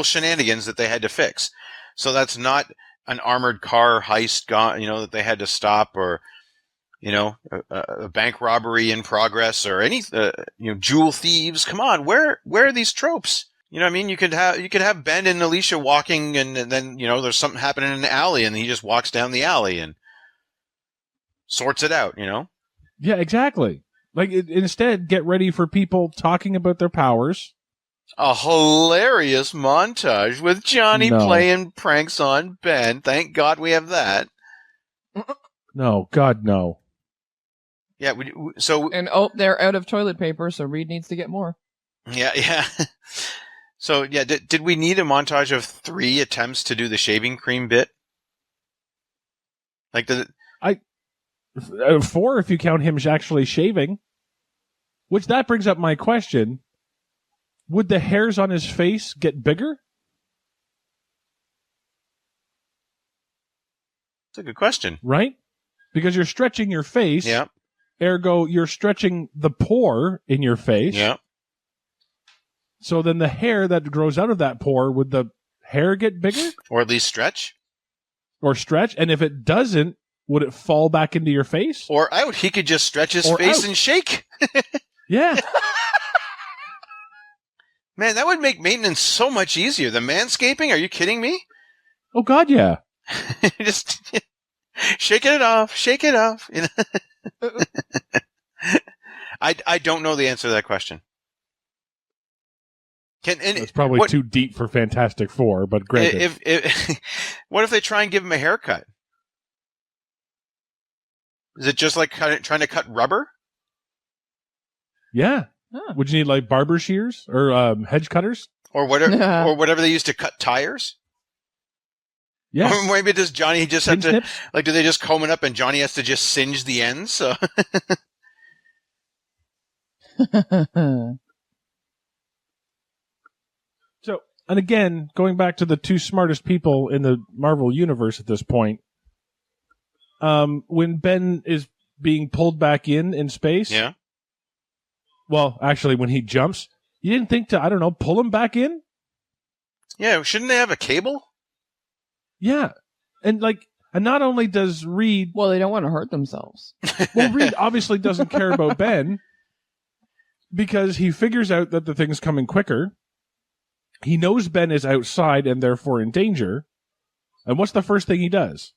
shenanigans that they had to fix. So that's not an armored car heist, that they had to stop, or a bank robbery in progress, or any jewel thieves. Come on, where are these tropes? You know what I mean? You could have Ben and Alicia walking, and then there's something happening in the alley, and he just walks down the alley and sorts it out. Yeah, exactly. Like, instead, get ready for people talking about their powers. A hilarious montage with Johnny playing pranks on Ben. Thank God we have that. No, God, no. Yeah, And they're out of toilet paper, so Reed needs to get more. Yeah. So, yeah, did we need a montage of 3 attempts to do the shaving cream bit? Like, 4 if you count him actually shaving. Which that brings up my question. Would the hairs on his face get bigger? That's a good question. Right? Because you're stretching your face. Yeah. Ergo, you're stretching the pore in your face. Yeah. So then the hair that grows out of that pore, would the hair get bigger? Or at least stretch? Or stretch? And if it doesn't, would it fall back into your face? Or out. He could just stretch his face and shake. Yeah. Man, that would make maintenance so much easier. The manscaping? Are you kidding me? Oh, God, yeah. Just shaking it off. Shake it off. I don't know the answer to that question. It's probably too deep for Fantastic Four, but granted. What if they try and give him a haircut? Is it just like trying to cut rubber? Yeah. Huh. Would you need like barber shears or hedge cutters? Or whatever, or whatever they use to cut tires? Yeah. Or maybe does Johnny just have Pin to, snips? like, do they just comb it up and Johnny has to just singe the ends? So So, and again, going back to the 2 smartest people in the Marvel universe at this point, when Ben is being pulled back in space, yeah. well, actually, when he jumps, you didn't think to, I don't know, pull him back in? Yeah, shouldn't they have a cable? Yeah. And not only does Reed, Well, they don't want to hurt themselves. well, Reed obviously doesn't care about Ben because he figures out that the thing's coming quicker. He knows Ben is outside and therefore in danger. And what's the first thing he does?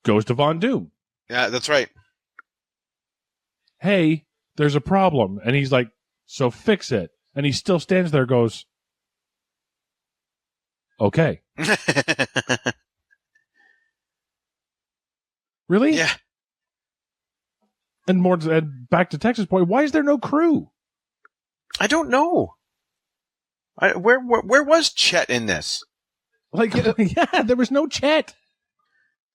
Goes to Von Doom. Yeah, that's right. Hey, there's a problem. And he's like, so fix it. And he still stands there, goes, okay. Really? Yeah. And back to Texas Boy, why is there no crew? I don't know. Where was Chet in this? Like, yeah, there was no Chet.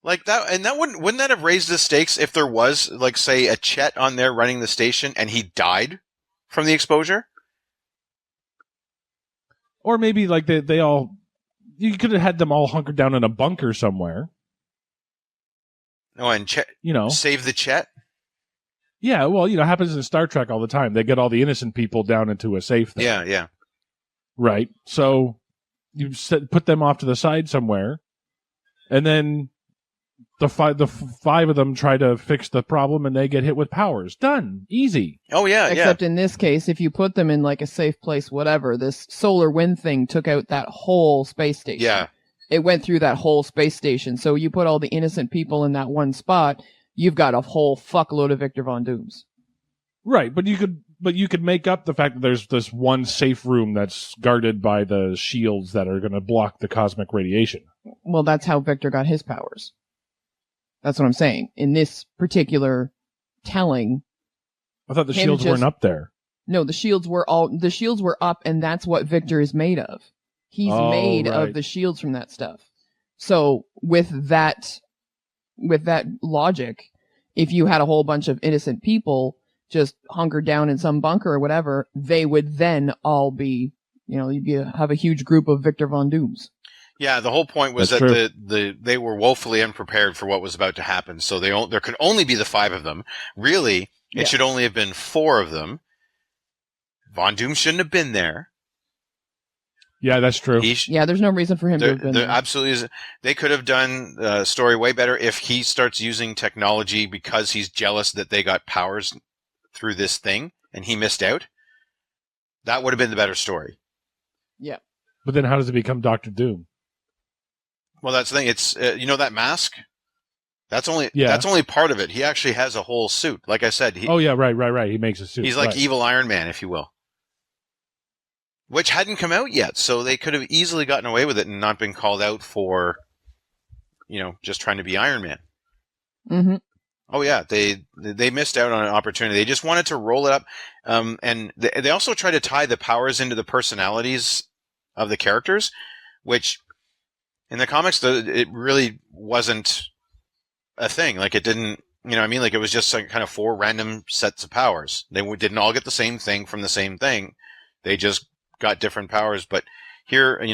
Like that, and that wouldn't that have raised the stakes if there was, like, say, a Chet on there running the station and he died from the exposure? Or maybe like they all, you could have had them all hunkered down in a bunker somewhere. Oh, and Chet, save the Chet? Yeah, well, it happens in Star Trek all the time. They get all the innocent people down into a safe thing. Yeah. Right. So put them off to the side somewhere, and then the five of them try to fix the problem, and they get hit with powers. Done. Easy. Oh yeah, Except in this case, if you put them in like a safe place, whatever, this solar wind thing took out that whole space station. yeah. It went through that whole space station. So you put all the innocent people in that one spot, you've got a whole fuckload of Victor Von Dooms. Right, but you could make up the fact that there's this one safe room that's guarded by the shields that are going to block the cosmic radiation. Well, that's how Victor got his powers. That's what I'm saying. In this particular telling, I thought the shields weren't up there. no, the shields were up, and that's what Victor is made of. He's made of the shields from that stuff. So with that logic, if you had a whole bunch of innocent people just hunkered down in some bunker or whatever, they would then all be, have a huge group of Victor Von Dooms. Yeah, the whole point was That's that they were woefully unprepared for what was about to happen. So there could only be the 5 of them. Really, it should only have been 4 of them. Von Doom shouldn't have been there. Yeah, that's true. There's no reason for him to have been there. Absolutely is. They could have done the story way better if he starts using technology because he's jealous that they got powers through this thing and he missed out. That would have been the better story. Yeah. But then how does it become Doctor Doom? Well, that's the thing. It's that mask. That's only part of it. He actually has a whole suit. Like I said. Right. He makes a suit. He's like evil Iron Man, if you will. Which hadn't come out yet, so they could have easily gotten away with it and not been called out for, just trying to be Iron Man. Mm-hmm. Oh yeah, they missed out on an opportunity. They just wanted to roll it up, and they also tried to tie the powers into the personalities of the characters, which in the comics it really wasn't a thing. Like it didn't, like it was just like kind of 4 random sets of powers. They didn't all get the same thing from the same thing. They just got different powers. But here,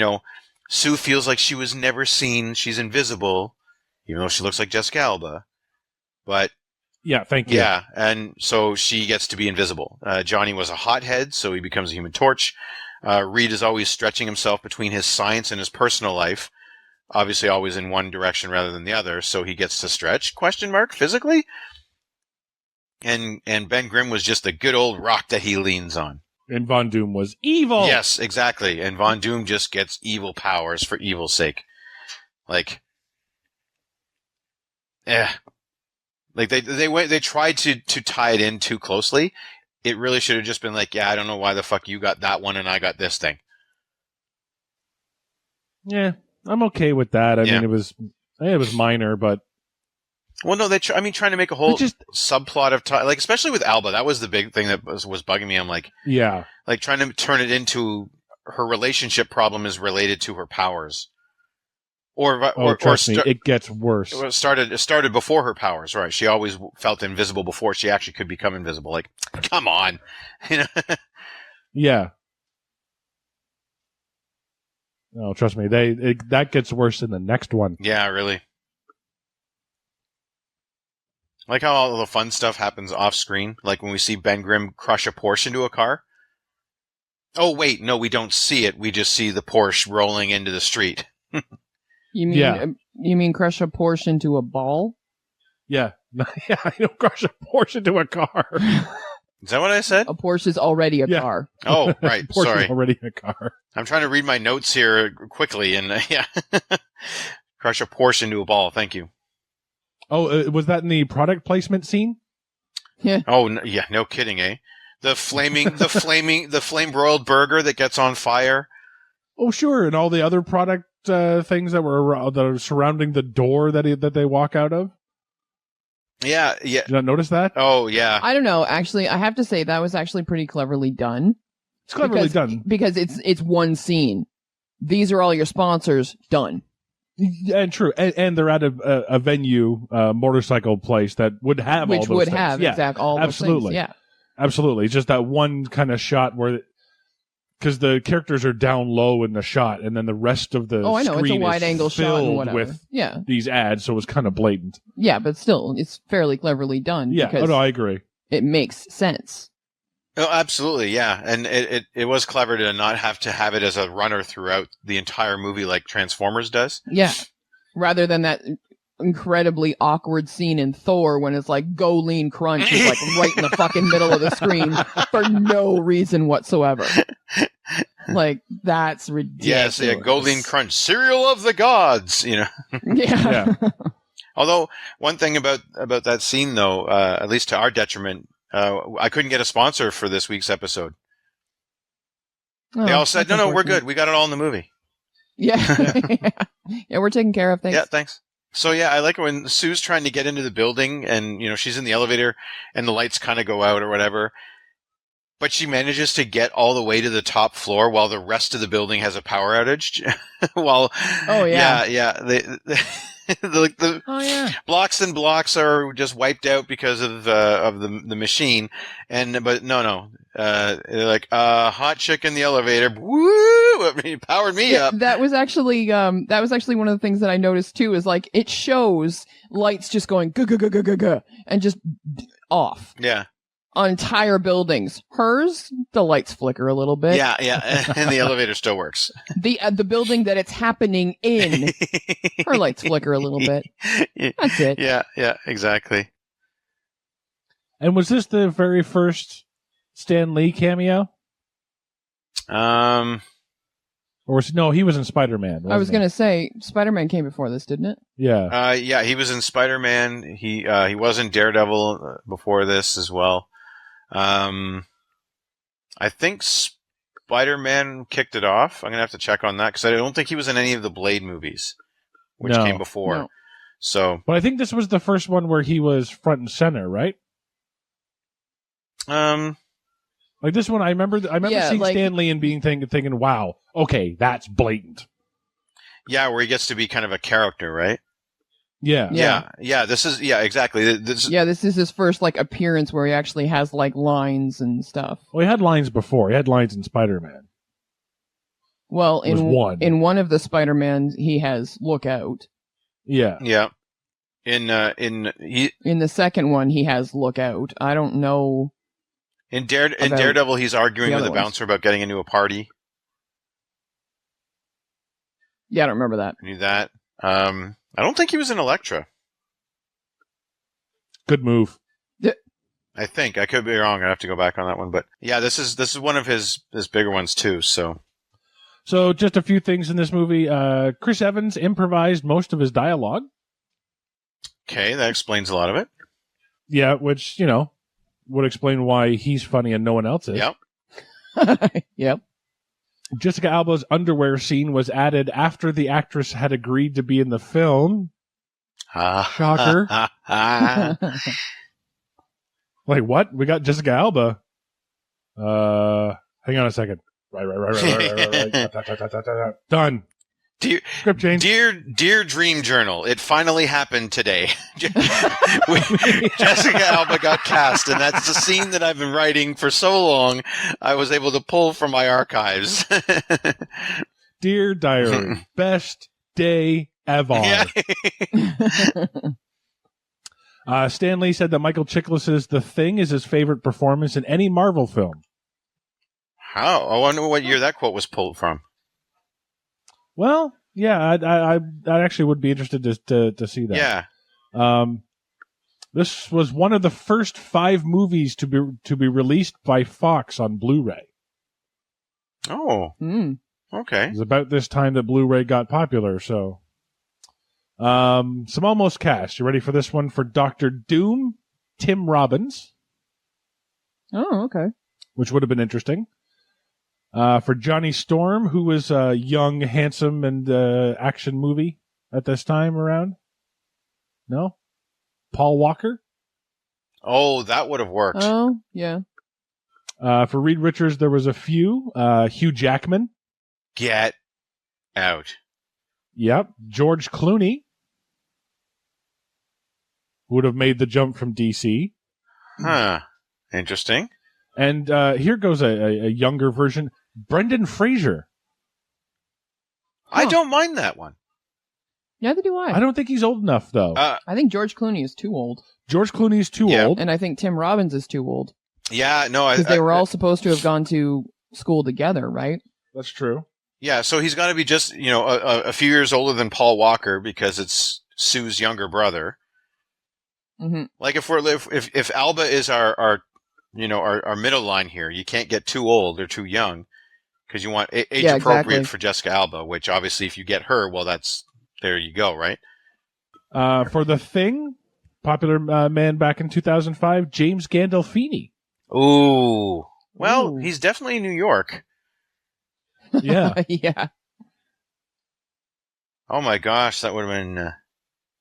Sue feels like she was never seen. She's invisible, even though she looks like Jessica Alba. But yeah, thank you. Yeah, and so she gets to be invisible. Johnny was a hothead, so he becomes a Human Torch. Reed is always stretching himself between his science and his personal life. Obviously, always in one direction rather than the other, so he gets to stretch? ? Physically? And Ben Grimm was just a good old rock that he leans on. And Von Doom was evil. Yes, exactly. And Von Doom just gets evil powers for evil's sake. Like they tried to tie it in too closely. It really should have just been like, I don't know why the fuck you got that one and I got this thing. Yeah, I'm okay with that. I mean, it was minor, but well, no, trying to make a whole subplot of like, especially with Alba, that was the big thing that was bugging me. I'm like, like trying to turn it into her relationship problem is related to her powers, or trust me, it gets worse. It started before her powers, right? She always felt invisible before she actually could become invisible. Like, come on, Yeah. No, trust me, that gets worse in the next one. Yeah, really. Like how all the fun stuff happens off screen, like when we see Ben Grimm crush a Porsche into a car. Oh wait, no, we don't see it. We just see the Porsche rolling into the street. You mean crush a Porsche into a ball? Yeah, I don't crush a Porsche into a car. Is that what I said? A Porsche is already a car. Oh, right. Porsche Sorry. is already a car. I'm trying to read my notes here quickly, and crush a Porsche into a ball. Thank you. Oh, was that in the product placement scene? Yeah. Oh, yeah. No kidding, eh? The flame broiled burger that gets on fire. Oh, sure, and all the other product things that are surrounding the door that they walk out of. Yeah. Did you not notice that? Oh, yeah. I don't know. Actually, I have to say that was actually pretty cleverly done. It's cleverly done because it's one scene. These are all your sponsors. Done. And true, and they're at a venue, motorcycle place that would have all those things. All absolutely, those things. Yeah, absolutely. It's just that one kind of shot where, because the characters are down low in the shot, and then the rest of the it's a screen wide angle shot and whatever. With these ads, so it's kind of blatant. Yeah, but still, it's fairly cleverly done. Yeah, because I agree. It makes sense. Oh, absolutely, yeah. And it was clever to not have to have it as a runner throughout the entire movie like Transformers does. Yeah. Rather than that incredibly awkward scene in Thor when it's like, go lean crunch is like right in the fucking middle of the screen for no reason whatsoever. Like, that's ridiculous. Yes, yeah, Go Lean Crunch, cereal of the gods, you know. Yeah. Although, one thing about that scene, though, at least to our detriment, I couldn't get a sponsor for this week's episode. They all said, no, we're good. We got it all in the movie. Yeah. Yeah, we're taking care of things. Yeah, thanks. So, yeah, I like it when Sue's trying to get into the building and, you know, she's in the elevator and the lights kind of go out or whatever. But she manages to get all the way to the top floor while the rest of the building has a power outage. Oh, yeah. Yeah. The blocks and blocks are just wiped out because of the machine. But no. They're like, hot chick in the elevator. Woo! I mean, powered me up. That was actually one of the things that I noticed too, is like, it shows lights just going guh, and just off. Yeah. On entire buildings. Hers, the lights flicker a little bit. Yeah. And the elevator still works. The building that it's happening in, her lights flicker a little bit. That's it. Yeah, exactly. And was this the very first Stan Lee cameo? Or no, he was in Spider-Man. I was going to say, Spider-Man came before this, didn't it? Yeah. Yeah, he was in Spider-Man. He was in Daredevil before this as well. I think Spider-Man kicked it off. I'm going to have to check on that because I don't think he was in any of the Blade movies, which came before. No. So, but I think this was the first one where he was front and center, right? Like this one, I remember seeing Stan Lee and being thinking, wow, okay, that's blatant. Yeah, where he gets to be kind of a character, right? Yeah. This is exactly. This is his first like appearance where he actually has like lines and stuff. Well, he had lines before. He had lines in Spider-Man. Well, in one of the Spider-Mans, he has "Look Out." Yeah. Yeah. In the second one, he has "Look Out." I don't know. In Daredevil, he's arguing with a bouncer about getting into a party. Yeah, I don't remember that. I knew that. I don't think he was in Elektra. Good move. I think I could be wrong. I have to go back on that one, but yeah, this is one of his bigger ones too. So just a few things in this movie. Chris Evans improvised most of his dialogue. Okay, that explains a lot of it. Yeah, which would explain why he's funny and no one else is. Yep. Yep. Jessica Alba's underwear scene was added after the actress had agreed to be in the film. Shocker. Like, what? We got Jessica Alba. Hang on a second. Right. Done. Script change. Dear Dream Journal, it finally happened today. Jessica Alba got cast, and that's the scene that I've been writing for so long. I was able to pull from my archives. Dear Diary, best day ever. Yeah. Stan Lee said that Michael Chiklis' The Thing is his favorite performance in any Marvel film. How? I wonder what year that quote was pulled from. Well, yeah, I actually would be interested to see that. Yeah. This was one of the first 5 movies to be released by Fox on Blu-ray. Oh. Okay. It was about this time that Blu-ray got popular, so. Some almost cast. You ready for this one? For Dr. Doom, Tim Robbins. Oh, okay. Which would have been interesting. For Johnny Storm, who was a young, handsome, and action movie at this time around. No? Paul Walker? Oh, that would have worked. Oh, yeah. For Reed Richards, there was a few. Hugh Jackman. Get out. Yep. George Clooney. Would have made the jump from DC. Huh. Interesting. And here goes a younger version. Brendan Fraser. I don't mind that one. Neither do I. I don't think he's old enough, though. I think George Clooney is too old. George Clooney is too old. And I think Tim Robbins is too old. Yeah, no, Because they were all supposed to have gone to school together, right? That's true. Yeah, so he's got to be just, a few years older than Paul Walker because it's Sue's younger brother. Mm-hmm. Like if Alba is our middle line here, you can't get too old or too young because you want age appropriate exactly. for Jessica Alba, which obviously if you get her, well, there you go, right? For The Thing, popular man back in 2005, James Gandolfini. Ooh. Well, Ooh. he's definitely in New York. Yeah. Yeah. Oh my gosh, that would have been.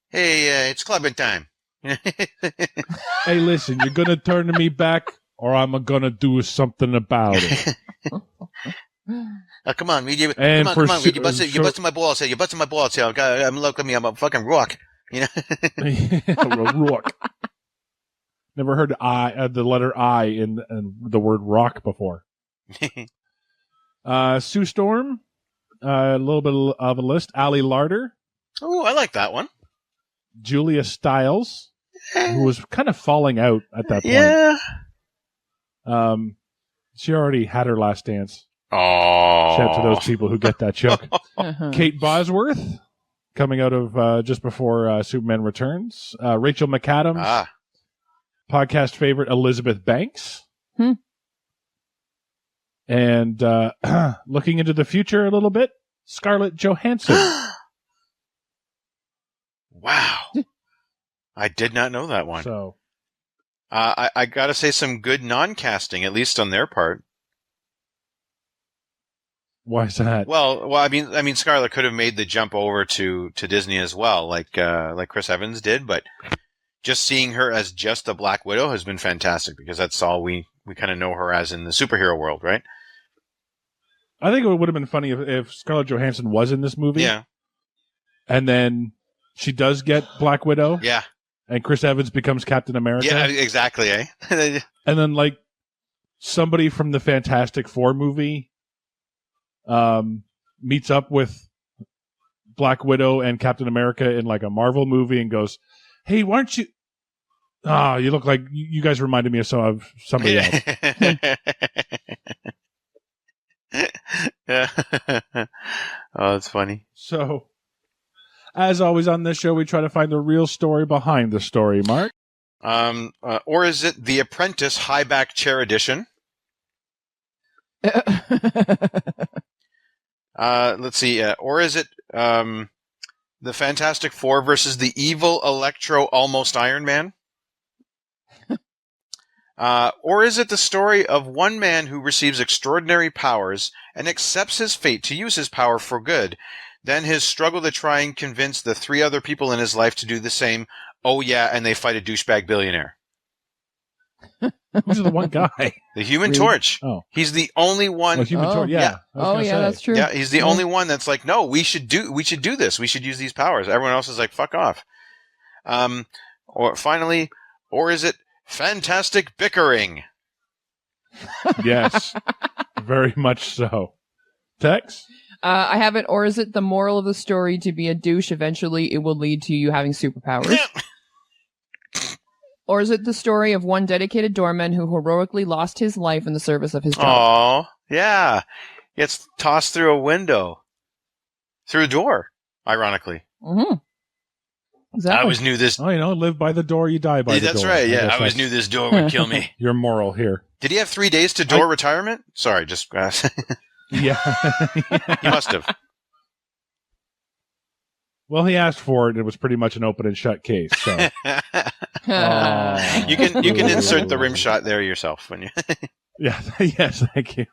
Hey, it's clubbing time. Hey, listen, you're gonna turn me back, or I'm gonna do something about it. Come on, you And come on, for you busted my balls here. You busted my balls here. I'm look at me, I'm a fucking rock. Rock. Never heard the letter I in the word rock before. Sue Storm, a little bit of a list. Ali Larder, Oh, I like that one. Julia Stiles, who was kind of falling out at that point. Yeah. She already had her last dance. Oh. Shout out to those people who get that joke. Uh-huh. Kate Bosworth, coming out of just before Superman Returns. Rachel McAdams, Ah. podcast favorite Elizabeth Banks. And looking into the future a little bit, Scarlett Johansson. Wow. I did not know that one. So, I got to say some good non-casting, at least on their part. why is that? Well, I mean, Scarlett could have made the jump over to Disney as well, like Chris Evans did, but just seeing her as just a Black Widow has been fantastic because that's all we kind of know her as in the superhero world, right? I think it would have been funny if Scarlett Johansson was in this movie. Yeah. And then she does get Black Widow. Yeah. And Chris Evans becomes Captain America. Yeah, exactly, eh? And then, like, somebody from the Fantastic Four movie meets up with Black Widow and Captain America in, like, a Marvel movie and goes, hey, why aren't you... Ah, you look like... You guys reminded me of somebody else. Yeah. Oh, that's funny. So, as always on this show, we try to find the real story behind the story, Mark. Or is it The Apprentice High Back Chair Edition? Let's see. Or is it The Fantastic Four versus the evil Electro Almost Iron Man? Or is it the story of one man who receives extraordinary powers and accepts his fate to use his power for good, then his struggle to try and convince the three other people in his life to do the same? Oh yeah, and they fight a douchebag billionaire. Who's the one guy? The Human Really? Torch. Oh. He's the only one. Oh, Human Oh. Torch. Yeah. Yeah. I was gonna say. that's true. Yeah, he's the only one that's like, no, we should do this. We should use these powers. Everyone else is like, fuck off. Or finally, or is it Fantastic Bickering? Yes. Very much so. Tex? I have it, or is it the moral of the story to be a douche? Eventually, it will lead to you having superpowers. Or is it the story of one dedicated doorman who heroically lost his life in the service of his job? Oh, yeah. Gets tossed through a window. Through a door, ironically. Mm-hmm. Exactly. I always knew this. Oh, live by the door, you die by the door. That's right, yeah. guess I always that's knew this door would kill me. your moral here. Did he have 3 days to door retirement? Sorry, just... Yeah. He must have. Well, he asked for it, and it was pretty much an open and shut case. So. You can insert the rim shot there yourself when you. Yeah. Yes. Thank you.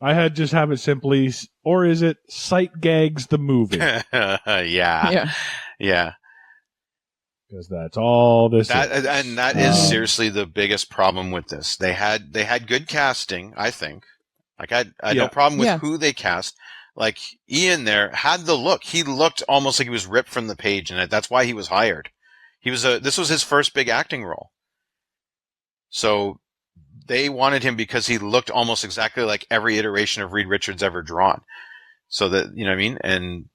I had just have it simply, or is it Sight Gags the movie? Yeah. Because that's all this is. And that is seriously the biggest problem with this. They had good casting, I think. Like I had no problem with who they cast. Like Ian there had the look. He looked almost like he was ripped from the page, and that's why he was hired. This was his first big acting role. So they wanted him because he looked almost exactly like every iteration of Reed Richards ever drawn. So that, you know what I mean? And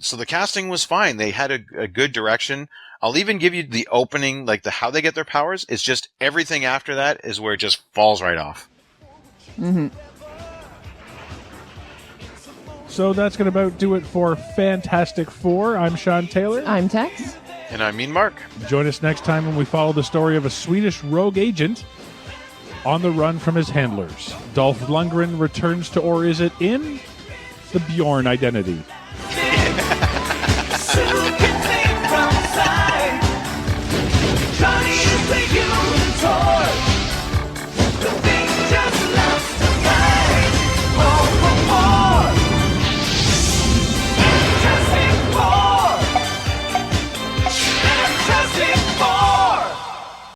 So the casting was fine. They had a good direction. I'll even give you the opening, like how they get their powers. It's just everything after that is where it just falls right off. Mm-hmm. So that's going to about do it for Fantastic Four. I'm Sean Taylor. I'm Tex. And I mean Mark. Join us next time when we follow the story of a Swedish rogue agent on the run from his handlers. Dolph Lundgren returns to, or is it in, the Bjorn identity.